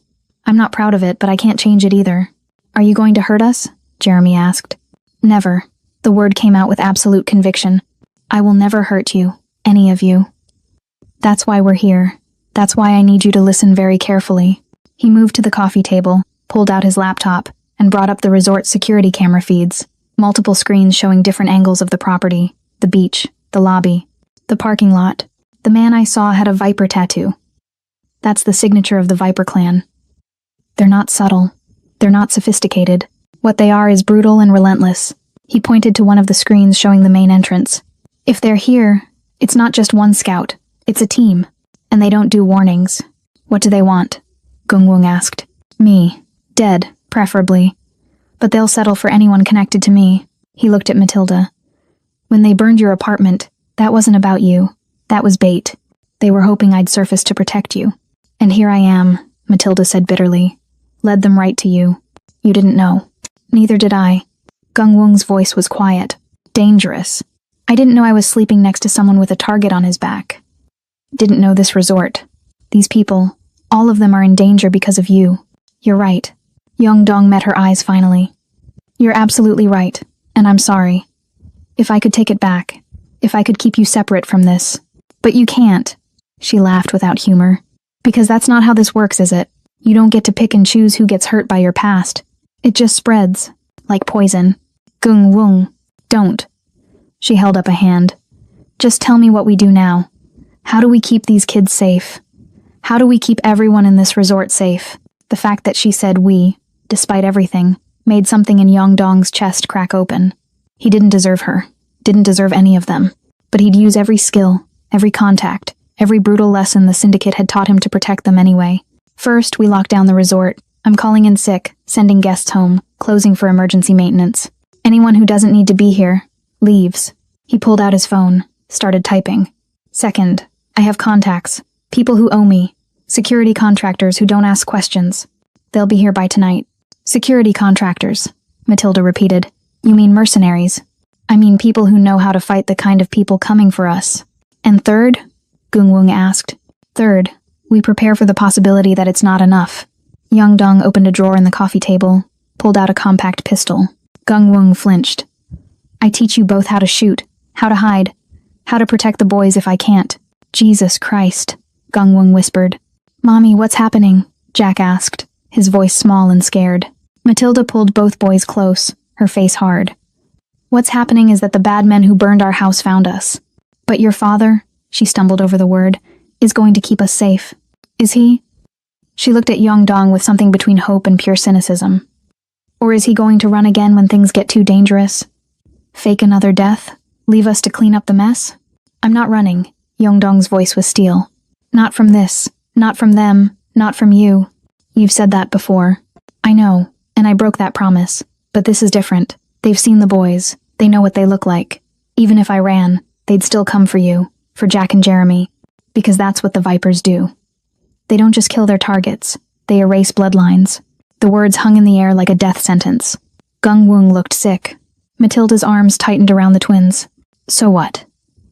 I'm not proud of it, but I can't change it either. Are you going to hurt us? Jeremy asked. Never. The word came out with absolute conviction. I will never hurt you, any of you. That's why we're here. That's why I need you to listen very carefully. He moved to the coffee table, pulled out his laptop, and brought up the resort security camera feeds, multiple screens showing different angles of the property, the beach, the lobby, the parking lot. The man I saw had a viper tattoo. That's the signature of the Viper clan. They're not subtle. They're not sophisticated. What they are is brutal and relentless. He pointed to one of the screens showing the main entrance. If they're here, it's not just one scout. It's a team. And they don't do warnings. What do they want? Gungwung asked. Me. Dead, preferably. But they'll settle for anyone connected to me. He looked at Matilda. When they burned your apartment, that wasn't about you. That was bait. They were hoping I'd surface to protect you. And here I am, Matilda said bitterly. Led them right to you. You didn't know. Neither did I. Gungwung's voice was quiet. Dangerous. I didn't know I was sleeping next to someone with a target on his back. Didn't know this resort. These people, all of them are in danger because of you. You're right. Dong met her eyes finally. You're absolutely right, and I'm sorry. If I could take it back, if I could keep you separate from this. But you can't. She laughed without humor. Because that's not how this works, is it? You don't get to pick and choose who gets hurt by your past. It just spreads, like poison. Gungwung, don't. She held up a hand. Just tell me what we do now. How do we keep these kids safe? How do we keep everyone in this resort safe? The fact that she said we, despite everything, made something in Dong's chest crack open. He didn't deserve her. Didn't deserve any of them. But he'd use every skill, every contact, every brutal lesson the syndicate had taught him to protect them anyway. First, we locked down the resort. I'm calling in sick, sending guests home, closing for emergency maintenance. Anyone who doesn't need to be here, leaves. He pulled out his phone, started typing. Second, I have contacts, people who owe me, security contractors who don't ask questions. They'll be here by tonight. Security contractors, Matilda repeated. You mean mercenaries? I mean people who know how to fight the kind of people coming for us. And third? Gungwung asked. Third, we prepare for the possibility that it's not enough. Dong opened a drawer in the coffee table, pulled out a compact pistol. Gungwung flinched. I teach you both how to shoot, how to hide, how to protect the boys if I can't. Jesus Christ, Gungwung whispered. Mommy, what's happening? Jack asked, his voice small and scared. Matilda pulled both boys close, her face hard. What's happening is that the bad men who burned our house found us. But your father, she stumbled over the word, is going to keep us safe. Is he? She looked at Dong with something between hope and pure cynicism. Or is he going to run again when things get too dangerous? Fake another death? Leave us to clean up the mess? I'm not running, Dong's voice was steel. Not from this, not from them, not from you. You've said that before. I know, and I broke that promise. But this is different. They've seen the boys. They know what they look like. Even if I ran, they'd still come for you, for Jack and Jeremy. Because that's what the Vipers do. They don't just kill their targets. They erase bloodlines. The words hung in the air like a death sentence. Gungwung looked sick. Matilda's arms tightened around the twins. So what?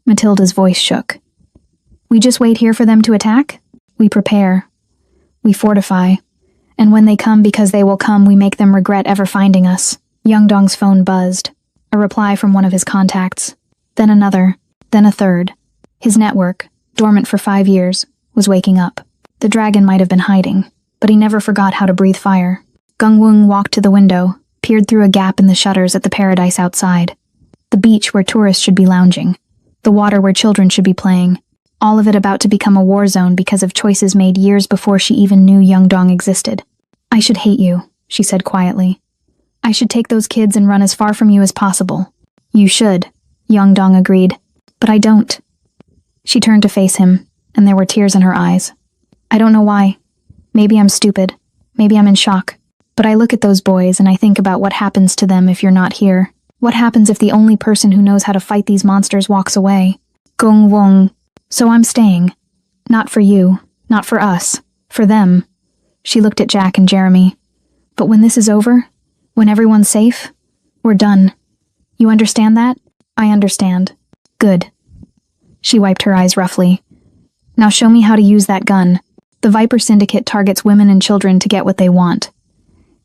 Matilda's voice shook. We just wait here for them to attack? We prepare. We fortify. And when they come because they will come, we make them regret ever finding us. Dong's phone buzzed. A reply from one of his contacts. Then another. Then a third. His network, dormant for 5 years, was waking up. The dragon might have been hiding, but he never forgot how to breathe fire. Gungwung walked to the window, peered through a gap in the shutters at the paradise outside. The beach where tourists should be lounging. The water where children should be playing. All of it about to become a war zone because of choices made years before she even knew Dong existed. I should hate you, she said quietly. I should take those kids and run as far from you as possible. You should, Dong agreed. But I don't. She turned to face him, and there were tears in her eyes. I don't know why. Maybe I'm stupid. Maybe I'm in shock. But I look at those boys and I think about what happens to them if you're not here. What happens if the only person who knows how to fight these monsters walks away? Gungwung. So I'm staying. Not for you. Not for us. For them. She looked at Jack and Jeremy. But when this is over, when everyone's safe, we're done. You understand that? I understand. Good. She wiped her eyes roughly. Now show me how to use that gun. The Viper Syndicate targets women and children to get what they want.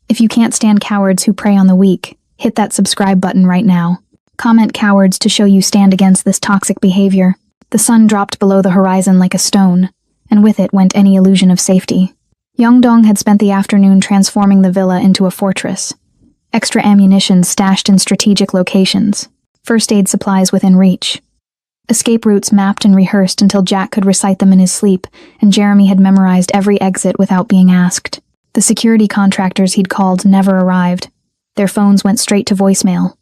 If you can't stand cowards who prey on the weak, hit that subscribe button right now. Comment cowards to show you stand against this toxic behavior. The sun dropped below the horizon like a stone, and with it went any illusion of safety. Yongdong had spent the afternoon transforming the villa into a fortress. Extra ammunition stashed in strategic locations. First aid supplies within reach. Escape routes mapped and rehearsed until Jack could recite them in his sleep, and Jeremy had memorized every exit without being asked. The security contractors he'd called never arrived. Their phones went straight to voicemail.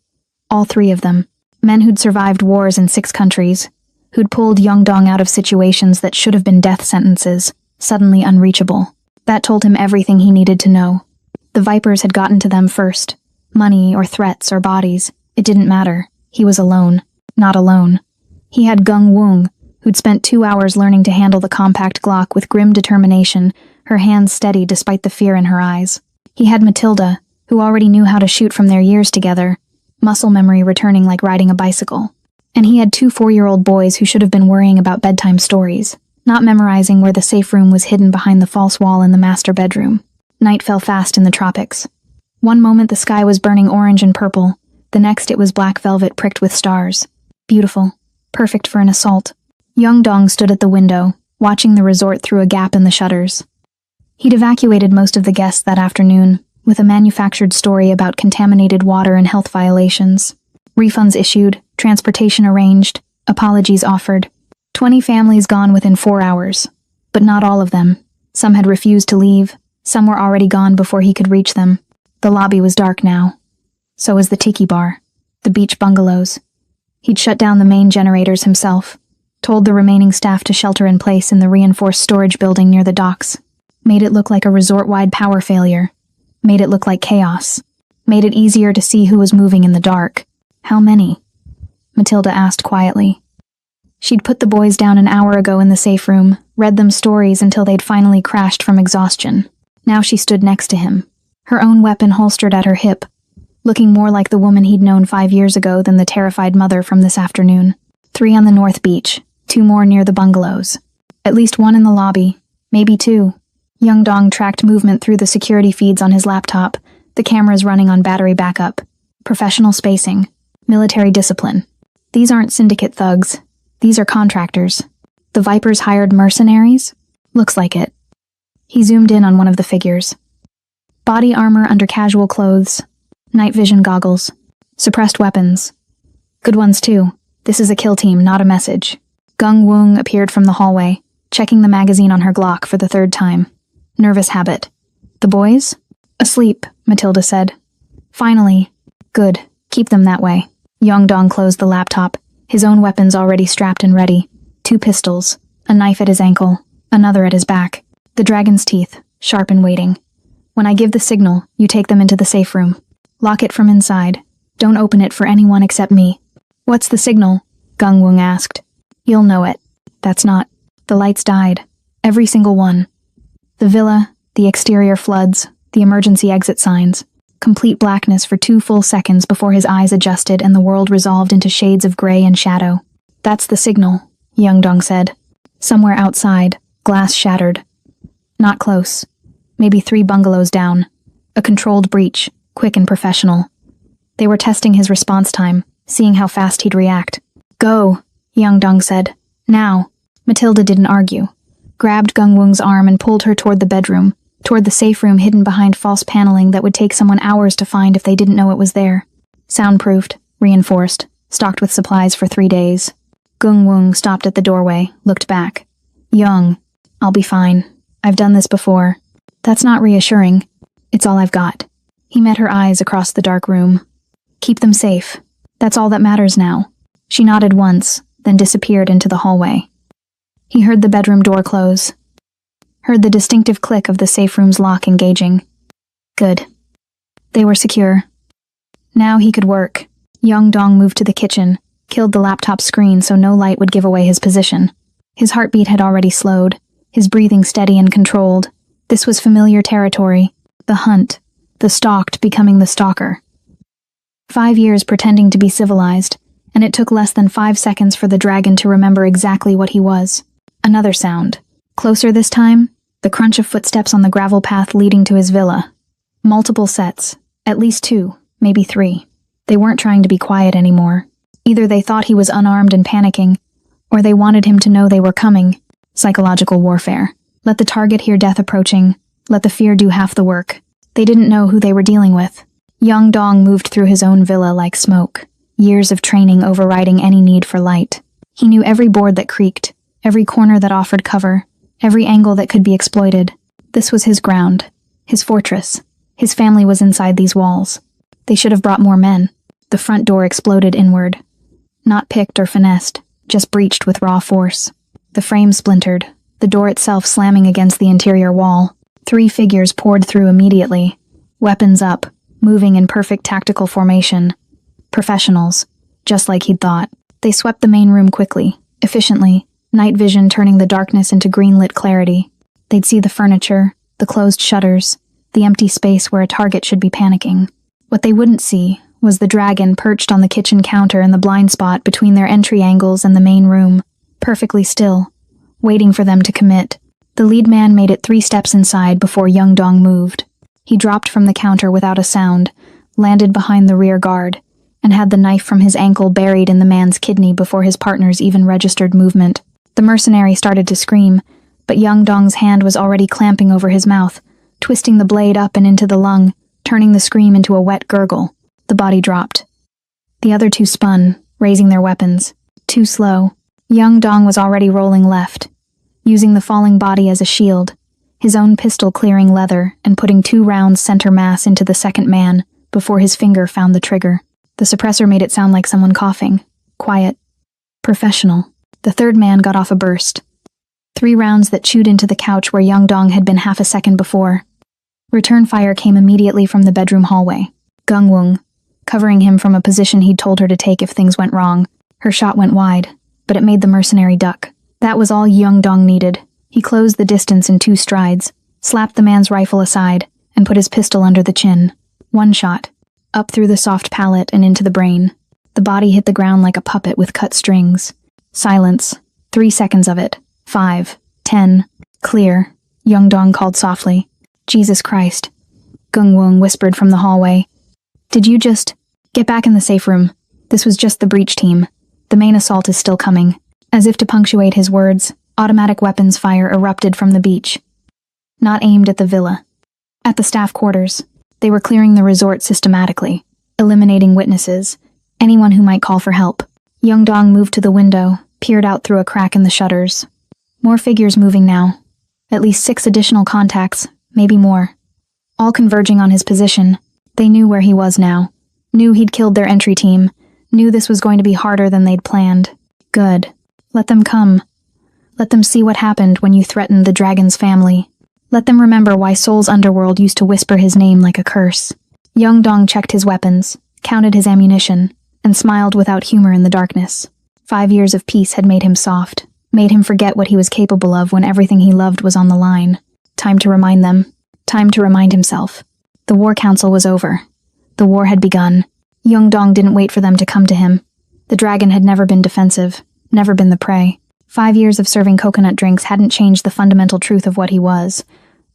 All three of them. Men who'd survived wars in 6 countries, who'd pulled Yongdong out of situations that should have been death sentences, suddenly unreachable. That told him everything he needed to know. The Vipers had gotten to them first. Money or threats or bodies. It didn't matter. He was alone. Not alone. He had Gung Wung, who'd spent 2 hours learning to handle the compact Glock with grim determination, her hands steady despite the fear in her eyes. He had Matilda, who already knew how to shoot from their years together, muscle memory returning like riding a bicycle. And he had 2 4-year-old boys who should have been worrying about bedtime stories, not memorizing where the safe room was hidden behind the false wall in the master bedroom. Night fell fast in the tropics. One moment the sky was burning orange and purple, the next it was black velvet pricked with stars. Beautiful. Perfect for an assault. Yongdong stood at the window, watching the resort through a gap in the shutters. He'd evacuated most of the guests that afternoon, with a manufactured story about contaminated water and health violations. Refunds issued, transportation arranged, apologies offered. 20 families gone within 4 hours. But not all of them. Some had refused to leave, some were already gone before he could reach them. The lobby was dark now. So was the tiki bar, the beach bungalows. He'd shut down the main generators himself, told the remaining staff to shelter in place in the reinforced storage building near the docks. Made it look like a resort-wide power failure. Made it look like chaos. Made it easier to see who was moving in the dark. How many? Matilda asked quietly. She'd put the boys down an hour ago in the safe room, read them stories until they'd finally crashed from exhaustion. Now she stood next to him, her own weapon holstered at her hip, looking more like the woman he'd known 5 years ago than the terrified mother from this afternoon. 3 on the North Beach, 2 more near the bungalows. At least 1 in the lobby, maybe 2. Yongdong tracked movement through the security feeds on his laptop, the cameras running on battery backup. Professional spacing. Military discipline. These aren't syndicate thugs. These are contractors. The Vipers hired mercenaries? Looks like it. He zoomed in on one of the figures. Body armor under casual clothes. Night vision goggles. Suppressed weapons. Good ones too. This is a kill team, not a message. Gung Wung appeared from the hallway, checking the magazine on her Glock for the 3rd time. Nervous habit. The boys? Asleep, Matilda said. Finally. Good. Keep them that way. Yongdong closed the laptop, his own weapons already strapped and ready. 2 pistols, a knife at his ankle, another at his back. The dragon's teeth, sharp and waiting. When I give the signal, you take them into the safe room. Lock it from inside. Don't open it for anyone except me. What's the signal? Gung Wung asked. You'll know it. That's not. The lights died. Every single one. The villa, the exterior floods, the emergency exit signs. Complete blackness for 2 full seconds before his eyes adjusted and the world resolved into shades of gray and shadow. That's the signal, Yongdong said. Somewhere outside, glass shattered. Not close. Maybe 3 bungalows down. A controlled breach, quick and professional. They were testing his response time, seeing how fast he'd react. Go, Yongdong said. Now. Matilda didn't argue. Grabbed Gung Wung's arm and pulled her toward the bedroom, toward the safe room hidden behind false paneling that would take someone hours to find if they didn't know it was there. Soundproofed, reinforced, stocked with supplies for 3 days. Gung Wung stopped at the doorway, looked back. Young. I'll be fine. I've done this before. That's not reassuring. It's all I've got. He met her eyes across the dark room. Keep them safe. That's all that matters now. She nodded once, then disappeared into the hallway. He heard the bedroom door close. Heard the distinctive click of the safe room's lock engaging. Good. They were secure. Now he could work. Yongdong moved to the kitchen, killed the laptop screen so no light would give away his position. His heartbeat had already slowed, his breathing steady and controlled. This was familiar territory. The hunt. The stalked becoming the stalker. 5 years pretending to be civilized, and it took less than 5 seconds for the dragon to remember exactly what he was. Another sound. Closer this time, the crunch of footsteps on the gravel path leading to his villa. Multiple sets. At least 2, maybe 3. They weren't trying to be quiet anymore. Either they thought he was unarmed and panicking, or they wanted him to know they were coming. Psychological warfare. Let the target hear death approaching. Let the fear do half the work. They didn't know who they were dealing with. Young Dong moved through his own villa like smoke, years of training overriding any need for light. He knew every board that creaked, every corner that offered cover, every angle that could be exploited. This was his ground, his fortress. His family was inside these walls. They should have brought more men. The front door exploded inward. Not picked or finessed, just breached with raw force. The frame splintered, the door itself slamming against the interior wall. 3 figures poured through immediately, weapons up, moving in perfect tactical formation. Professionals, just like he'd thought. They swept the main room quickly, efficiently, night vision turning the darkness into green-lit clarity. They'd see the furniture, the closed shutters, the empty space where a target should be panicking. What they wouldn't see was the dragon perched on the kitchen counter in the blind spot between their entry angles and the main room, perfectly still, waiting for them to commit. The lead man made it 3 steps inside before Young Dong moved. He dropped from the counter without a sound, landed behind the rear guard, and had the knife from his ankle buried in the man's kidney before his partners even registered movement. The mercenary started to scream, but Young Dong's hand was already clamping over his mouth, twisting the blade up and into the lung, turning the scream into a wet gurgle. The body dropped. The other 2 spun, raising their weapons. Too slow. Young Dong was already rolling left, using the falling body as a shield, his own pistol clearing leather and putting 2 rounds center mass into the second man before his finger found the trigger. The suppressor made it sound like someone coughing. Quiet. Professional. The third man got off a burst. 3 rounds that chewed into the couch where Young Dong had been half a second before. Return fire came immediately from the bedroom hallway. Gung Wung, covering him from a position he'd told her to take if things went wrong. Her shot went wide, but it made the mercenary duck. That was all Young Dong needed. He closed the distance in 2 strides, slapped the man's rifle aside, and put his pistol under the chin. 1 shot. Up through the soft palate and into the brain. The body hit the ground like a puppet with cut strings. Silence. 3 seconds of it. 5. 10. Clear. Young Dong called softly. Jesus Christ. Gung Wung whispered from the hallway. Did you just... Get back in the safe room. This was just the breach team. The main assault is still coming. As if to punctuate his words, automatic weapons fire erupted from the beach. Not aimed at the villa. At the staff quarters. They were clearing the resort systematically, eliminating witnesses, anyone who might call for help. Young Dong moved to the window, peered out through a crack in the shutters. More figures moving now. At least 6 additional contacts, maybe more. All converging on his position. They knew where he was now. Knew he'd killed their entry team. Knew this was going to be harder than they'd planned. Good. Let them come. Let them see what happened when you threatened the dragon's family. Let them remember why Seoul's underworld used to whisper his name like a curse. Young Dong checked his weapons, counted his ammunition, and smiled without humor in the darkness. 5 years of peace had made him soft, made him forget what he was capable of when everything he loved was on the line. Time to remind them. Time to remind himself. The war council was over. The war had begun. Young Dong didn't wait for them to come to him. The dragon had never been defensive, never been the prey. 5 years of serving coconut drinks hadn't changed the fundamental truth of what he was.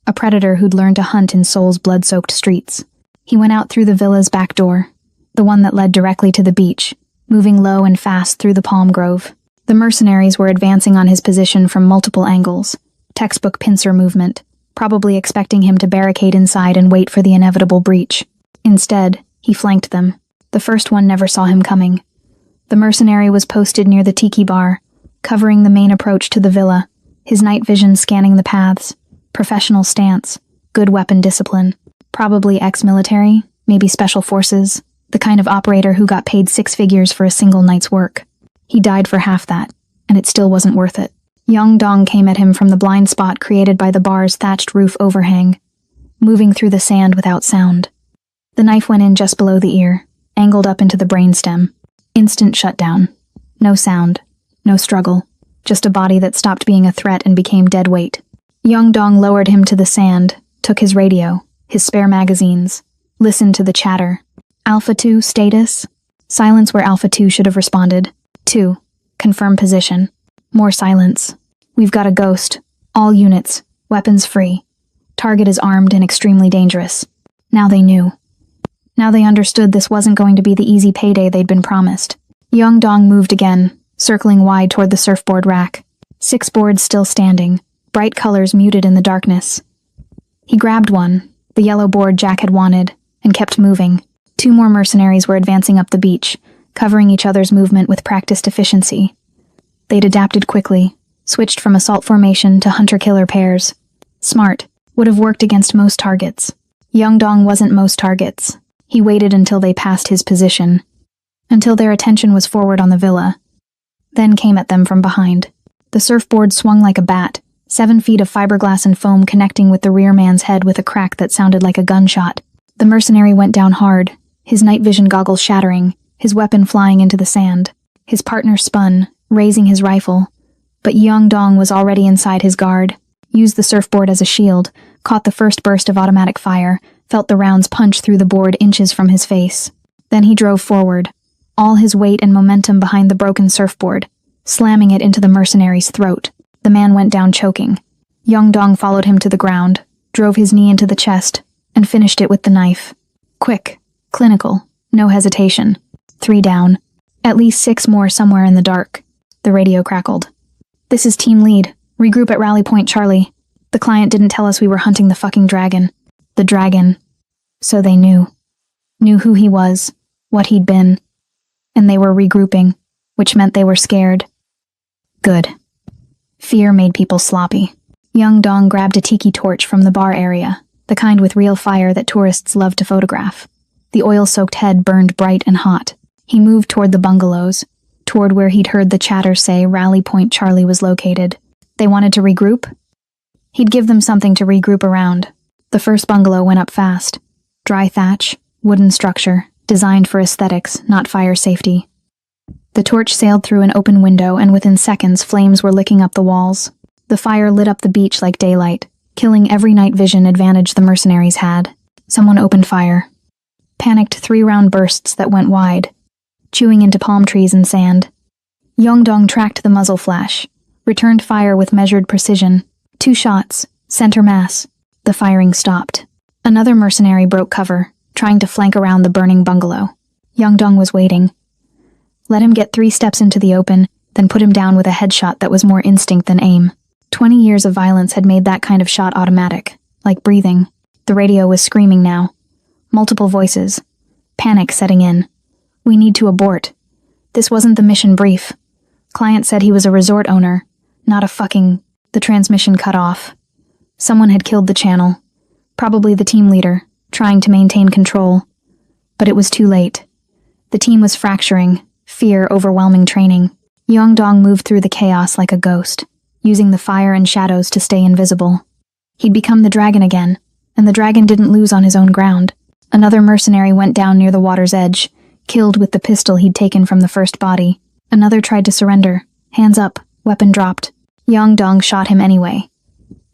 A predator who'd learned to hunt in Seoul's blood-soaked streets. He went out through the villa's back door, the one that led directly to the beach, moving low and fast through the palm grove. The mercenaries were advancing on his position from multiple angles, textbook pincer movement, probably expecting him to barricade inside and wait for the inevitable breach. Instead, he flanked them. The first one never saw him coming. The mercenary was posted near the tiki bar, covering the main approach to the villa, his night vision scanning the paths. Professional stance, good weapon discipline, probably ex-military, maybe special forces, the kind of operator who got paid 6 figures for a single night's work. He died for half that, and it still wasn't worth it. Young Dong came at him from the blind spot created by the bar's thatched roof overhang, moving through the sand without sound. The knife went in just below the ear, angled up into the brainstem. Instant shutdown. No sound, no struggle, just a body that stopped being a threat and became dead weight. Dong lowered him to the sand, took his radio, his spare magazines, listened to the chatter. Alpha 2, status? Silence where Alpha 2 should have responded. 2. Confirm position. More silence. We've got a ghost. All units. Weapons free. Target is armed and extremely dangerous. Now they knew. Now they understood this wasn't going to be the easy payday they'd been promised. Dong moved again, circling wide toward the surfboard rack. 6 boards still standing, bright colors muted in the darkness. He grabbed one, the yellow board Jack had wanted, and kept moving. 2 more mercenaries were advancing up the beach, covering each other's movement with practiced efficiency. They'd adapted quickly, switched from assault formation to hunter-killer pairs. Smart, would have worked against most targets. Dong wasn't most targets. He waited until they passed his position, until their attention was forward on the villa, then came at them from behind. The surfboard swung like a bat, 7 feet of fiberglass and foam connecting with the rear man's head with a crack that sounded like a gunshot. The mercenary went down hard, his night vision goggles shattering, his weapon flying into the sand. His partner spun, raising his rifle, but Dong was already inside his guard, used the surfboard as a shield, caught the first burst of automatic fire, felt the rounds punch through the board inches from his face. Then he drove forward, all his weight and momentum behind the broken surfboard, slamming it into the mercenary's throat. The man went down choking. Dong followed him to the ground, drove his knee into the chest, and finished it with the knife. Quick, clinical, no hesitation. 3 down. At least 6 more somewhere in the dark. The radio crackled. This is Team Lead. Regroup at Rally Point Charlie. The client didn't tell us we were hunting the fucking dragon. The dragon. So they knew. Knew who he was, what he'd been. And they were regrouping, which meant they were scared. Good. Fear made people sloppy. Dong grabbed a tiki torch from the bar area, the kind with real fire that tourists love to photograph. The oil-soaked head burned bright and hot. He moved toward the bungalows, toward where he'd heard the chatter say Rally Point Charlie was located. They wanted to regroup? He'd give them something to regroup around. The first bungalow went up fast. Dry thatch, wooden structure, designed for aesthetics, not fire safety. The torch sailed through an open window, and within seconds flames were licking up the walls. The fire lit up the beach like daylight, killing every night vision advantage the mercenaries had. Someone opened fire. Panicked 3-round bursts that went wide, chewing into palm trees and sand. Dong tracked the muzzle flash, returned fire with measured precision. 2 shots, center mass. The firing stopped. Another mercenary broke cover, trying to flank around the burning bungalow. Dong was waiting. Let him get 3 steps into the open, then put him down with a headshot that was more instinct than aim. 20 years of violence had made that kind of shot automatic, like breathing. The radio was screaming now. Multiple voices. Panic setting in. We need to abort. This wasn't the mission brief. Client said he was a resort owner, not a fucking... The transmission cut off. Someone had killed the channel. Probably the team leader, trying to maintain control. But it was too late. The team was fracturing, fear overwhelming training. Dong moved through the chaos like a ghost, using the fire and shadows to stay invisible. He'd become the dragon again, and the dragon didn't lose on his own ground. Another mercenary went down near the water's edge, killed with the pistol he'd taken from the first body. Another tried to surrender, hands up, weapon dropped. Dong shot him anyway.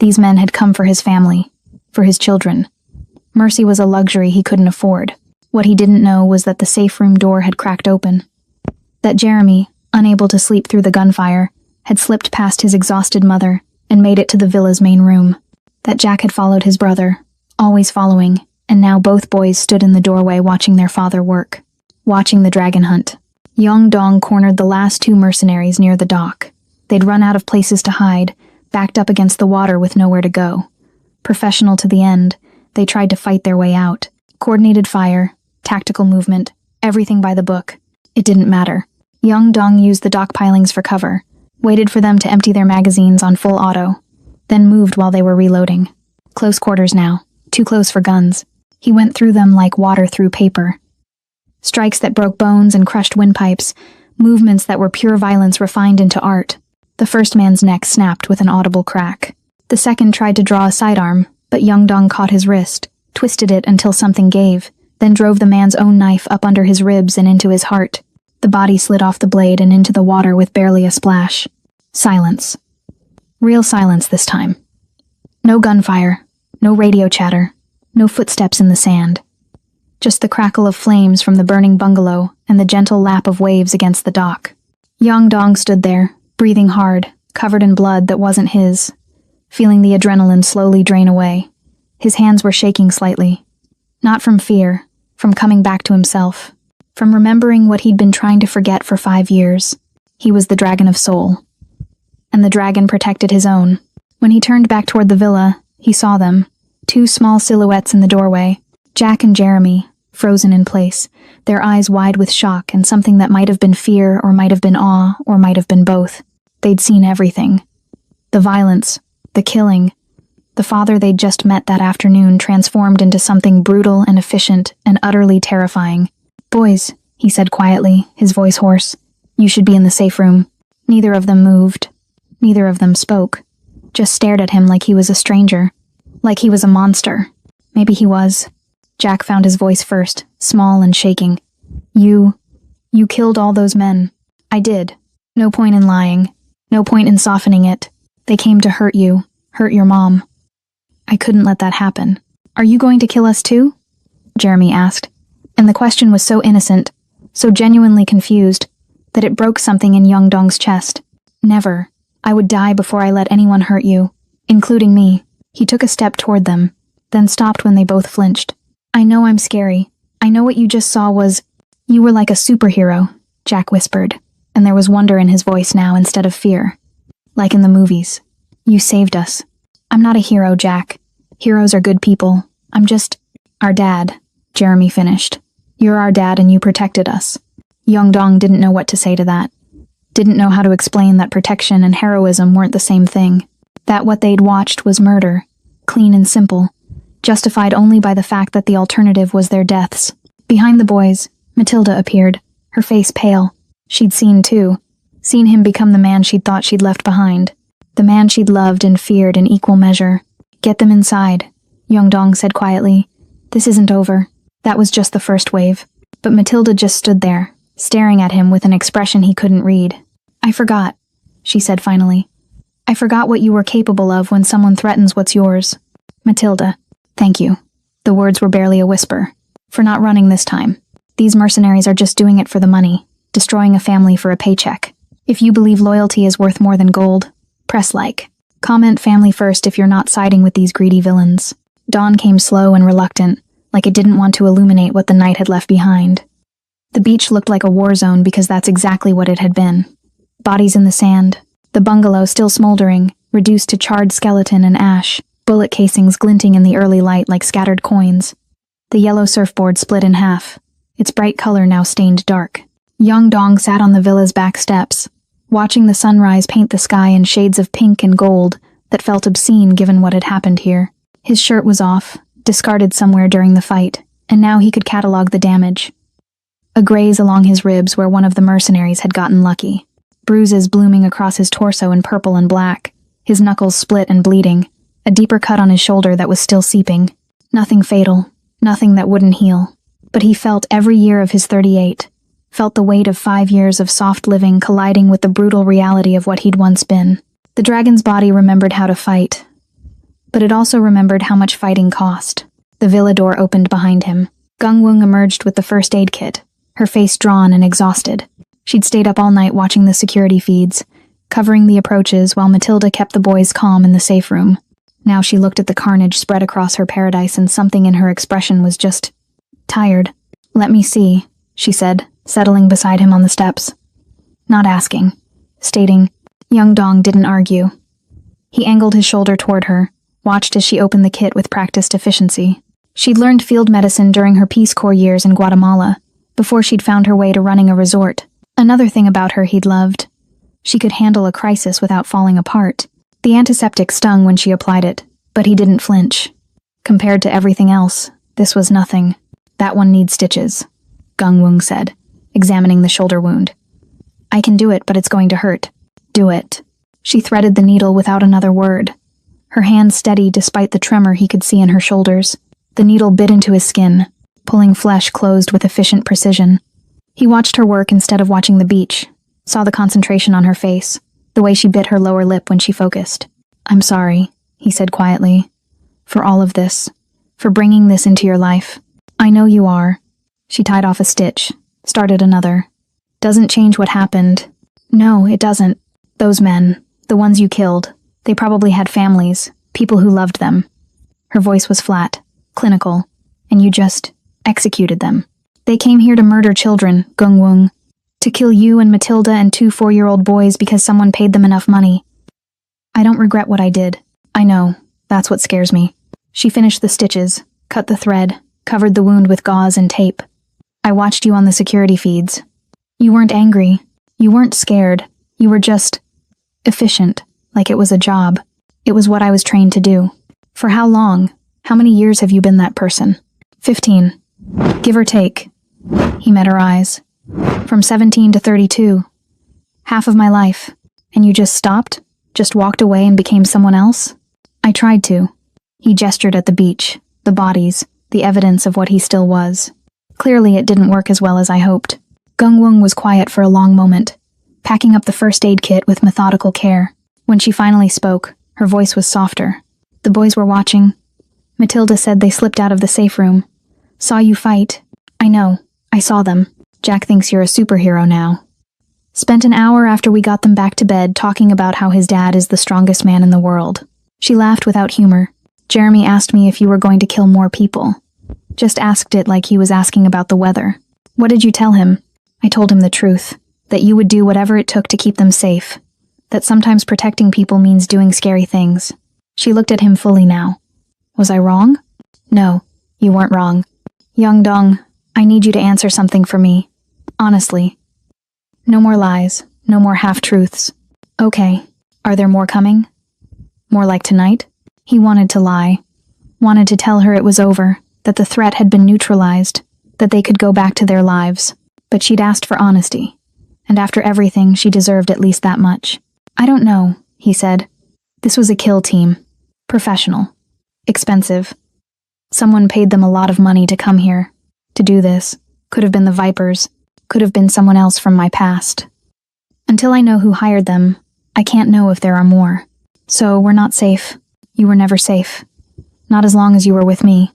These men had come for his family, for his children. Mercy was a luxury he couldn't afford. What he didn't know was that the safe room door had cracked open. That Jeremy, unable to sleep through the gunfire, had slipped past his exhausted mother and made it to the villa's main room. That Jack had followed his brother, always following, and now both boys stood in the doorway watching their father work, watching the dragon hunt. Dong cornered the last 2 mercenaries near the dock. They'd run out of places to hide, backed up against the water with nowhere to go. Professional to the end, they tried to fight their way out. Coordinated fire, tactical movement, everything by the book. It didn't matter. Dong used the dock pilings for cover, waited for them to empty their magazines on full auto, then moved while they were reloading. Close quarters now, too close for guns. He went through them like water through paper. Strikes that broke bones and crushed windpipes, movements that were pure violence refined into art. The first man's neck snapped with an audible crack. The second tried to draw a sidearm, but Dong caught his wrist, twisted it until something gave, then drove the man's own knife up under his ribs and into his heart. The body slid off the blade and into the water with barely a splash. Silence. Real silence this time. No gunfire, no radio chatter, no footsteps in the sand. Just the crackle of flames from the burning bungalow and the gentle lap of waves against the dock. Dong stood there, breathing hard, covered in blood that wasn't his, feeling the adrenaline slowly drain away. His hands were shaking slightly. Not from fear, from coming back to himself, from remembering what he'd been trying to forget for 5 years. He was the Dragon of Soul. And the dragon protected his own. When he turned back toward the villa, he saw them, 2 small silhouettes in the doorway, Jack and Jeremy, frozen in place, their eyes wide with shock and something that might have been fear or might have been awe or might have been both. They'd seen everything. The violence, the killing. The father they'd just met that afternoon transformed into something brutal and efficient and utterly terrifying. "Boys," he said quietly, his voice hoarse, "you should be in the safe room." Neither of them moved. Neither of them spoke. Just stared at him like he was a stranger. Like he was a monster. Maybe he was. Jack found his voice first, small and shaking. You killed all those men." "I did. No point in lying. No point in softening it. They came to hurt you, hurt your mom. I couldn't let that happen." "Are you going to kill us too?" Jeremy asked. And the question was so innocent, so genuinely confused, that it broke something in Dong's chest. "Never. I would die before I let anyone hurt you, including me." He took a step toward them, then stopped when they both flinched. "I know I'm scary. I know what you just saw was—" "You were like a superhero," Jack whispered, and there was wonder in his voice now instead of fear. "Like in the movies. You saved us." "I'm not a hero, Jack. Heroes are good people. I'm just—" "Our dad," Jeremy finished. "You're our dad and you protected us." Dong didn't know what to say to that. Didn't know how to explain that protection and heroism weren't the same thing. That what they'd watched was murder, clean and simple, justified only by the fact that the alternative was their deaths. Behind the boys, Matilda appeared, her face pale. She'd seen too. Seen him become the man she'd thought she'd left behind. The man she'd loved and feared in equal measure. "Get them inside," Dong said quietly. "This isn't over." That was just the first wave. But Matilda just stood there, staring at him with an expression he couldn't read. "I forgot," she said finally. "I forgot what you were capable of when someone threatens what's yours." "Matilda, thank you." The words were barely a whisper. "For not running this time. These mercenaries are just doing it for the money, destroying a family for a paycheck. If you believe loyalty is worth more than gold, press like. Comment family first if you're not siding with these greedy villains." Dawn came slow and reluctant, like it didn't want to illuminate what the night had left behind. The beach looked like a war zone because that's exactly what it had been. Bodies in the sand, the bungalow still smoldering, reduced to charred skeleton and ash, bullet casings glinting in the early light like scattered coins. The yellow surfboard split in half, its bright color now stained dark. Dong sat on the villa's back steps, watching the sunrise paint the sky in shades of pink and gold that felt obscene given what had happened here. His shirt was off, discarded somewhere during the fight, and now he could catalog the damage. A graze along his ribs where one of the mercenaries had gotten lucky. Bruises blooming across his torso in purple and black, his knuckles split and bleeding, a deeper cut on his shoulder that was still seeping. Nothing fatal, nothing that wouldn't heal. But he felt every year of his 38, felt the weight of 5 years of soft living colliding with the brutal reality of what he'd once been. The dragon's body remembered how to fight, but it also remembered how much fighting cost. The villa door opened behind him. Gungwung emerged with the first aid kit, her face drawn and exhausted. She'd stayed up all night watching the security feeds, covering the approaches while Matilda kept the boys calm in the safe room. Now she looked at the carnage spread across her paradise and something in her expression was just tired. "Let me see," she said, settling beside him on the steps. Not asking, stating. Dong didn't argue. He angled his shoulder toward her, watched as she opened the kit with practiced efficiency. She'd learned field medicine during her Peace Corps years in Guatemala, before she'd found her way to running a resort. Another thing about her he'd loved. She could handle a crisis without falling apart. The antiseptic stung when she applied it, but he didn't flinch. Compared to everything else, this was nothing. "That one needs stitches," Gungwung said, examining the shoulder wound. "I can do it, but it's going to hurt." "Do it." She threaded the needle without another word. Her hand steady despite the tremor he could see in her shoulders. The needle bit into his skin, pulling flesh closed with efficient precision. He watched her work instead of watching the beach, saw the concentration on her face, the way she bit her lower lip when she focused. "I'm sorry," he said quietly. For all of this. For bringing this into your life. I know you are. She tied off a stitch, started another. Doesn't change what happened. No, it doesn't. Those men, the ones you killed, they probably had families, people who loved them. Her voice was flat, clinical, and you just executed them. They came here to murder children, Gung-Wung. To kill you and Matilda and 2 4-year-old boys because someone paid them enough money. I don't regret what I did. I know. That's what scares me. She finished the stitches, cut the thread, covered the wound with gauze and tape. I watched you on the security feeds. You weren't angry. You weren't scared. You were just efficient, like it was a job. It was what I was trained to do. For how long? How many years have you been that person? 15. Give or take. He met her eyes. From 17 to 32. Half of my life. And you just stopped? Just walked away and became someone else? I tried to. He gestured at the beach, the bodies, the evidence of what he still was. Clearly it didn't work as well as I hoped. Gung-Wung was quiet for a long moment, packing up the first aid kit with methodical care. When she finally spoke, her voice was softer. The boys were watching. Matilda said they slipped out of the safe room. Saw you fight. I know. I saw them. Jack thinks you're a superhero now. Spent an hour after we got them back to bed talking about how his dad is the strongest man in the world. She laughed without humor. Jeremy asked me if you were going to kill more people. Just asked it like he was asking about the weather. What did you tell him? I told him the truth. That you would do whatever it took to keep them safe. That sometimes protecting people means doing scary things. She looked at him fully now. Was I wrong? No, you weren't wrong. Young Dong, I need you to answer something for me. Honestly. No more lies. No more half-truths. Okay. Are there more coming? More like tonight? He wanted to lie. Wanted to tell her it was over. That the threat had been neutralized. That they could go back to their lives. But she'd asked for honesty. And after everything, she deserved at least that much. I don't know, he said. This was a kill team. Professional. Expensive. Someone paid them a lot of money to come here. To do this. Could have been the Vipers. Could have been someone else from my past. Until I know who hired them, I can't know if there are more. So we're not safe. You were never safe. Not as long as you were with me.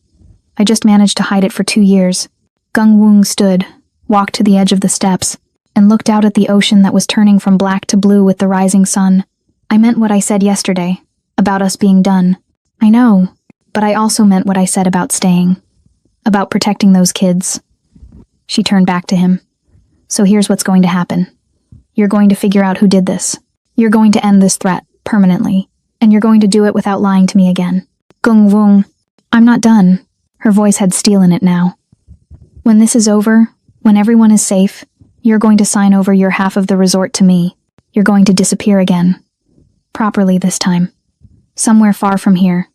I just managed to hide it for 2 years. Gung-Wung stood, walked to the edge of the steps, and looked out at the ocean that was turning from black to blue with the rising sun. I meant what I said yesterday, about us being done. I know, but I also meant what I said about staying. About protecting those kids. She turned back to him. So here's what's going to happen. You're going to figure out who did this. You're going to end this threat, permanently. And you're going to do it without lying to me again. Gung-Wung, I'm not done. Her voice had steel in it now. When this is over, when everyone is safe, you're going to sign over your half of the resort to me. You're going to disappear again. Properly this time. Somewhere far from here.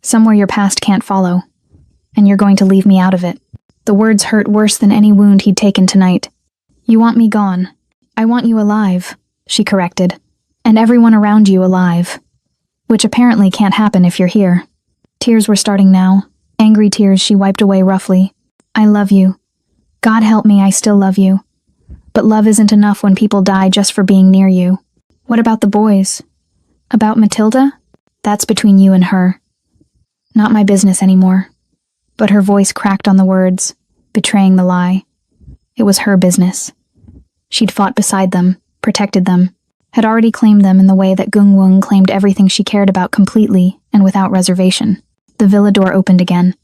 Somewhere your past can't follow. And you're going to leave me out of it. The words hurt worse than any wound he'd taken tonight. You want me gone. I want you alive, she corrected. And everyone around you alive. Which apparently can't happen if you're here. Tears were starting now. Angry tears she wiped away roughly. I love you. God help me, I still love you. But love isn't enough when people die just for being near you. What about the boys? About Matilda? That's between you and her. Not my business anymore. But her voice cracked on the words, betraying the lie. It was her business. She'd fought beside them, protected them, had already claimed them in the way that Gung-Wung claimed everything she cared about completely and without reservation. The villa door opened again.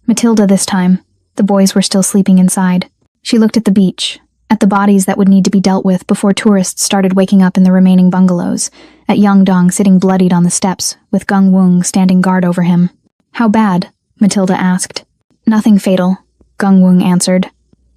Matilda this time. The boys were still sleeping inside. She looked at the beach, at the bodies that would need to be dealt with before tourists started waking up in the remaining bungalows, at Young Dong sitting bloodied on the steps, with Gung-Wung standing guard over him. How bad? Matilda asked. Nothing fatal, Gung-Wung answered.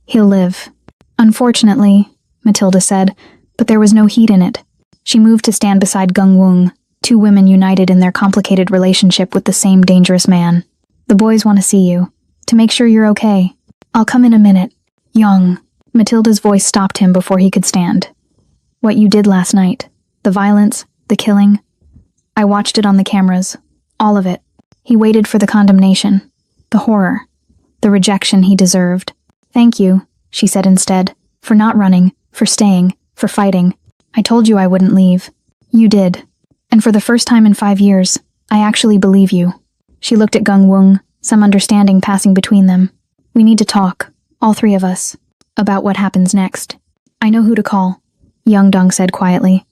He'll live. Unfortunately, Matilda said, but there was no heat in it. She moved to stand beside Gung-Wung, 2 women united in their complicated relationship with the same dangerous man. The boys want to see you, to make sure you're okay. I'll come in a minute. Young. Matilda's voice stopped him before he could stand. What you did last night, the violence, the killing. I watched it on the cameras, all of it. He waited for the condemnation, the horror, the rejection he deserved. Thank you, she said instead, for not running, for staying, for fighting. I told you I wouldn't leave. You did. And for the first time in 5 years, I actually believe you. She looked at Gung Wung, some understanding passing between them. We need to talk, all three of us, about what happens next. I know who to call, Young Dong said quietly.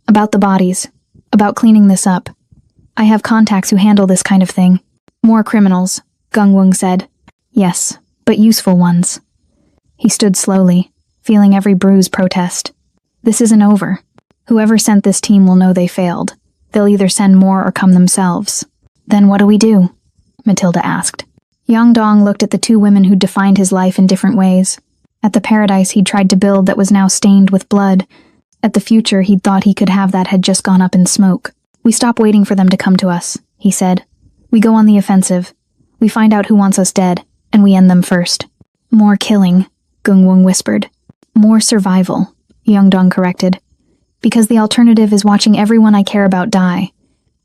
About the bodies, about cleaning this up. I have contacts who handle this kind of thing. More criminals, Gung Wung said. Yes, but useful ones. He stood slowly, feeling every bruise protest. This isn't over. Whoever sent this team will know they failed. They'll either send more or come themselves. Then what do we do? Matilda asked. Young Dong looked at the two women who'd defined his life in different ways. At the paradise he'd tried to build that was now stained with blood. At the future he'd thought he could have that had just gone up in smoke. We stop waiting for them to come to us, he said. We go on the offensive. We find out who wants us dead, and we end them first. More killing, Gung Wung whispered. More survival, Young Dong corrected. Because the alternative is watching everyone I care about die.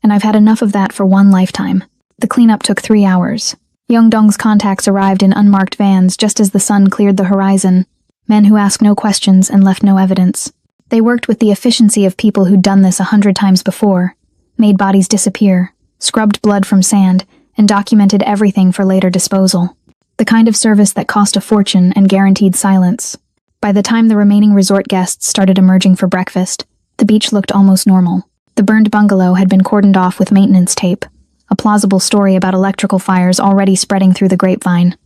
And I've had enough of that for one lifetime. The cleanup took 3 hours. Young Dong's contacts arrived in unmarked vans just as the sun cleared the horizon. Men who asked no questions and left no evidence. They worked with the efficiency of people who'd done this 100 times before. Made bodies disappear, scrubbed blood from sand, and documented everything for later disposal. The kind of service that cost a fortune and guaranteed silence. By the time the remaining resort guests started emerging for breakfast, the beach looked almost normal. The burned bungalow had been cordoned off with maintenance tape, a plausible story about electrical fires already spreading through the grapevine.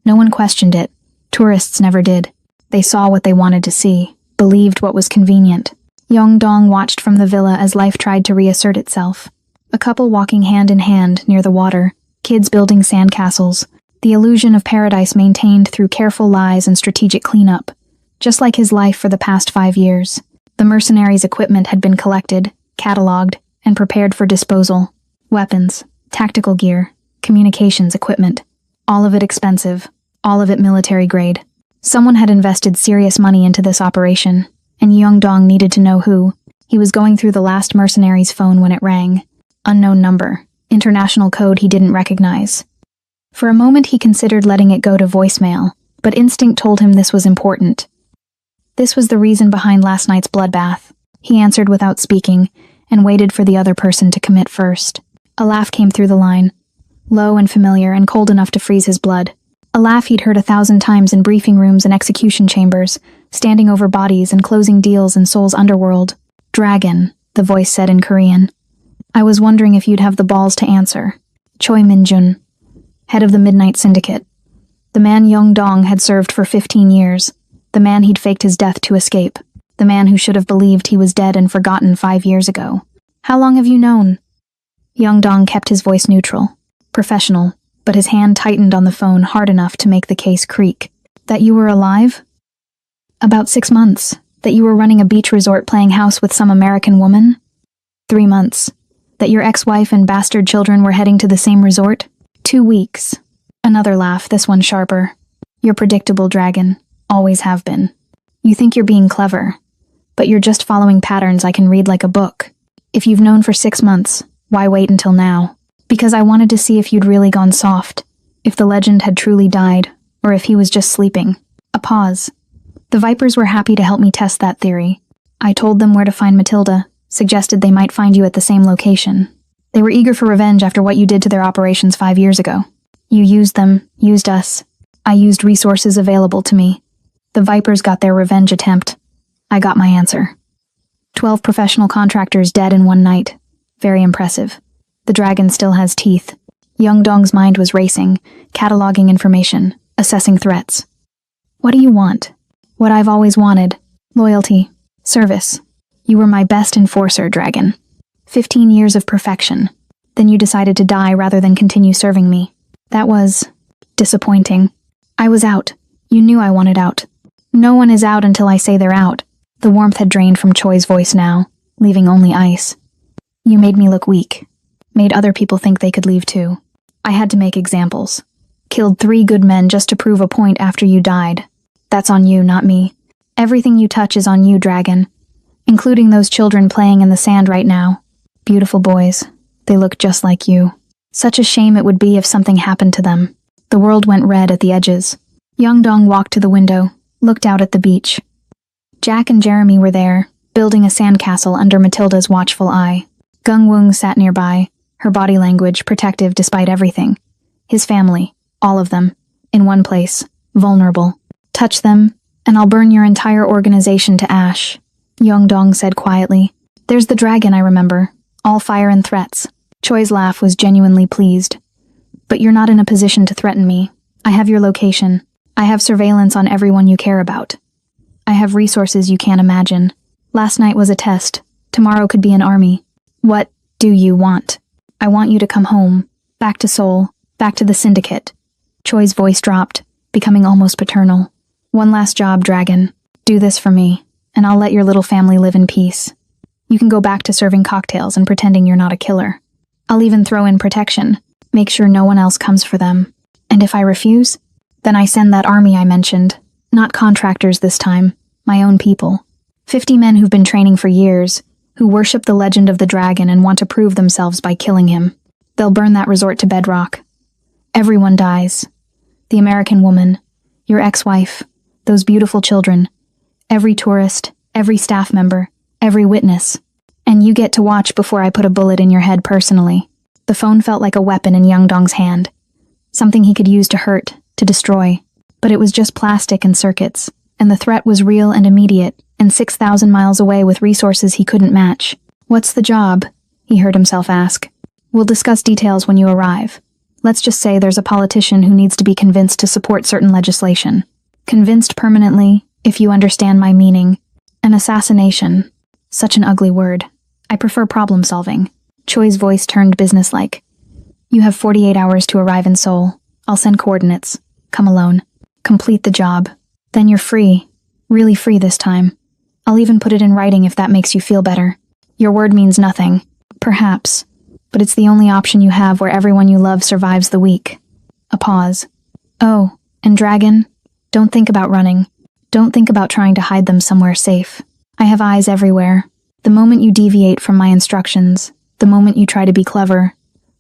No one questioned it. Tourists never did. They saw what they wanted to see, believed what was convenient. Young Dong watched from the villa as life tried to reassert itself. A couple walking hand in hand near the water, kids building sandcastles, the illusion of paradise maintained through careful lies and strategic cleanup. Just like his life for the past 5 years, the mercenaries' equipment had been collected, catalogued, and prepared for disposal. Weapons, tactical gear, communications equipment. All of it expensive, all of it military grade. Someone had invested serious money into this operation, and Young Dong needed to know who. He was going through the last mercenary's phone when it rang. Unknown number, international code he didn't recognize. For a moment he considered letting it go to voicemail, but instinct told him this was important. This was the reason behind last night's bloodbath. He answered without speaking, and waited for the other person to commit first. A laugh came through the line, low and familiar and cold enough to freeze his blood. A laugh he'd heard 1,000 times in briefing rooms and execution chambers, standing over bodies and closing deals in Seoul's underworld. Dragon, the voice said in Korean. I was wondering if you'd have the balls to answer. Choi Min-jun, head of the Midnight Syndicate. The man Young Dong had served for 15 years. The man he'd faked his death to escape. The man who should have believed he was dead and forgotten 5 years ago. How long have you known? Young Dong kept his voice neutral, professional, but his hand tightened on the phone hard enough to make the case creak. That you were alive? About 6 months. That you were running a beach resort playing house with some American woman? 3 months. That your ex-wife and bastard children were heading to the same resort? 2 weeks. Another laugh, this one sharper. You're predictable, Dragon. Always have been. You think you're being clever, but you're just following patterns I can read like a book. If you've known for 6 months, why wait until now? Because I wanted to see if you'd really gone soft, if the legend had truly died, or if he was just sleeping. A pause. The Vipers were happy to help me test that theory. I told them where to find Matilda, suggested they might find you at the same location. They were eager for revenge after what you did to their operations 5 years ago. You used them, used us. I used resources available to me. The Vipers got their revenge attempt. I got my answer. 12 professional contractors dead in one night. Very impressive. The dragon still has teeth. Young Dong's mind was racing, cataloging information, assessing threats. What do you want? What I've always wanted. Loyalty. Service. You were my best enforcer, Dragon. 15 years of perfection. Then you decided to die rather than continue serving me. That was disappointing. I was out. You knew I wanted out. No one is out until I say they're out. The warmth had drained from Choi's voice now, leaving only ice. You made me look weak. Made other people think they could leave too. I had to make examples. Killed 3 good men just to prove a point after you died. That's on you, not me. Everything you touch is on you, Dragon. Including those children playing in the sand right now. Beautiful boys. They look just like you. Such a shame it would be if something happened to them. The world went red at the edges. Young Dong walked to the window, looked out at the beach. Jack and Jeremy were there, building a sandcastle under Matilda's watchful eye. Gung Wung sat nearby, her body language protective despite everything. His family, all of them, in one place, vulnerable. Touch them, and I'll burn your entire organization to ash, Yongdong said quietly. There's the dragon, I remember. All fire and threats. Choi's laugh was genuinely pleased. But you're not in a position to threaten me. I have your location. I have surveillance on everyone you care about. I have resources you can't imagine. Last night was a test. Tomorrow could be an army. What do you want? I want you to come home. Back to Seoul. Back to the syndicate. Choi's voice dropped, becoming almost paternal. One last job, dragon. Do this for me, and I'll let your little family live in peace. You can go back to serving cocktails and pretending you're not a killer. I'll even throw in protection. Make sure no one else comes for them. And if I refuse, then I send that army I mentioned. Not contractors this time, my own people. 50 men who've been training for years, who worship the legend of the dragon and want to prove themselves by killing him. They'll burn that resort to bedrock. Everyone dies. The American woman, your ex-wife, those beautiful children, every tourist, every staff member, every witness. And you get to watch before I put a bullet in your head personally. The phone felt like a weapon in Yongdong's hand. Something he could use to hurt, to destroy. But it was just plastic and circuits, and the threat was real and immediate, and 6,000 miles away with resources he couldn't match. What's the job? He heard himself ask. We'll discuss details when you arrive. Let's just say there's a politician who needs to be convinced to support certain legislation. Convinced permanently, if you understand my meaning. An assassination. Such an ugly word. I prefer problem solving. Choi's voice turned businesslike. You have 48 hours to arrive in Seoul. I'll send coordinates. Come alone. Complete the job. Then you're free. Really free this time. I'll even put it in writing if that makes you feel better. Your word means nothing. Perhaps. But it's the only option you have where everyone you love survives the week. A pause. Oh, and dragon, don't think about running. Don't think about trying to hide them somewhere safe. I have eyes everywhere. The moment you deviate from my instructions, the moment you try to be clever,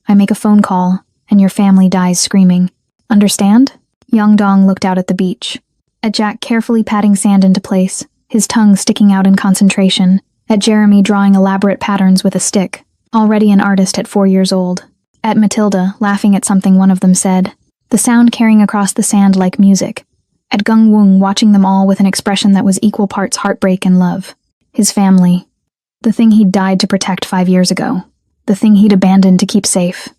I make a phone call, and your family dies screaming. Understand? Yongdong looked out at the beach. At Jack carefully patting sand into place, his tongue sticking out in concentration. At Jeremy drawing elaborate patterns with a stick, already an artist at 4 years old. At Matilda laughing at something one of them said, the sound carrying across the sand like music. At Gung Wung watching them all with an expression that was equal parts heartbreak and love. His family. The thing he'd died to protect 5 years ago. The thing he'd abandoned to keep safe.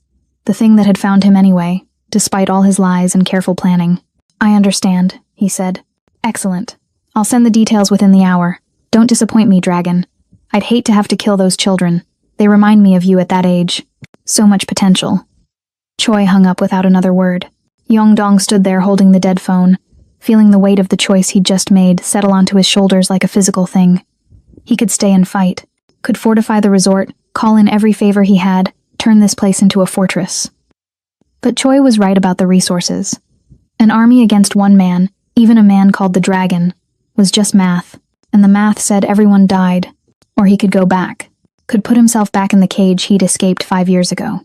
The thing that had found him anyway, despite all his lies and careful planning. I understand, he said. Excellent. I'll send the details within the hour. Don't disappoint me, dragon. I'd hate to have to kill those children. They remind me of you at that age. So much potential. Choi hung up without another word. Yongdong stood there holding the dead phone, feeling the weight of the choice he'd just made settle onto his shoulders like a physical thing. He could stay and fight, could fortify the resort, call in every favor he had, turn this place into a fortress. But Choi was right about the resources. An army against one man, even a man called the Dragon, was just math, and the math said everyone died, or he could go back, could put himself back in the cage he'd escaped 5 years ago,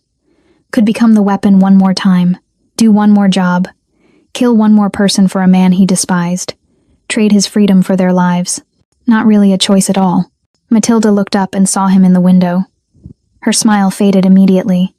could become the weapon one more time, do one more job, kill one more person for a man he despised, trade his freedom for their lives. Not really a choice at all. Matilda looked up and saw him in the window. Her smile faded immediately.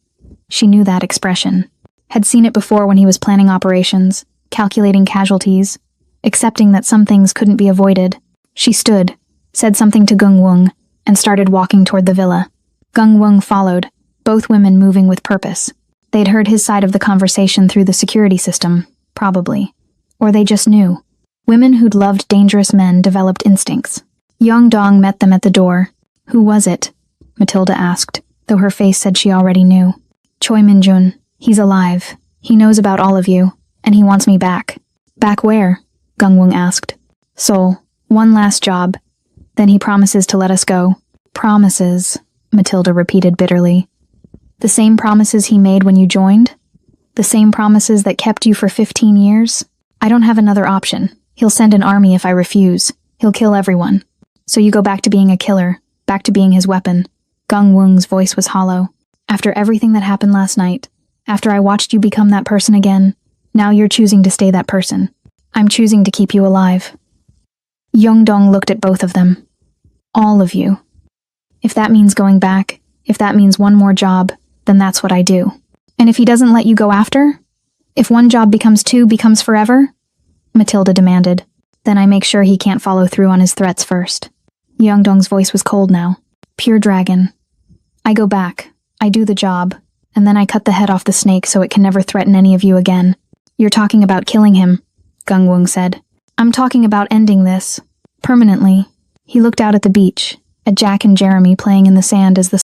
She knew that expression. Had seen it before when he was planning operations, calculating casualties, accepting that some things couldn't be avoided. She stood, said something to Gung Wung, and started walking toward the villa. Gung Wung followed, both women moving with purpose. They'd heard his side of the conversation through the security system, probably. Or they just knew. Women who'd loved dangerous men developed instincts. Yongdong met them at the door. Who was it? Matilda asked, though her face said she already knew. Choi Minjun. He's alive. He knows about all of you, and he wants me back. Back where? Gung Wung asked. Seoul. One last job. Then he promises to let us go. Promises, Matilda repeated bitterly. The same promises he made when you joined? The same promises that kept you for 15 years? I don't have another option. He'll send an army if I refuse. He'll kill everyone. So you go back to being a killer, back to being his weapon. Gung Wung's voice was hollow. After everything that happened last night, after I watched you become that person again, now you're choosing to stay that person. I'm choosing to keep you alive. Yongdong looked at both of them. All of you. If that means going back, if that means one more job, then that's what I do. And if he doesn't let you go after? If one job becomes two, becomes forever? Matilda demanded. Then I make sure he can't follow through on his threats first. Yeongdong's voice was cold now. Pure dragon. I go back. I do the job. And then I cut the head off the snake so it can never threaten any of you again. You're talking about killing him, Gungwung said. I'm talking about ending this. Permanently. He looked out at the beach, at Jack and Jeremy playing in the sand as the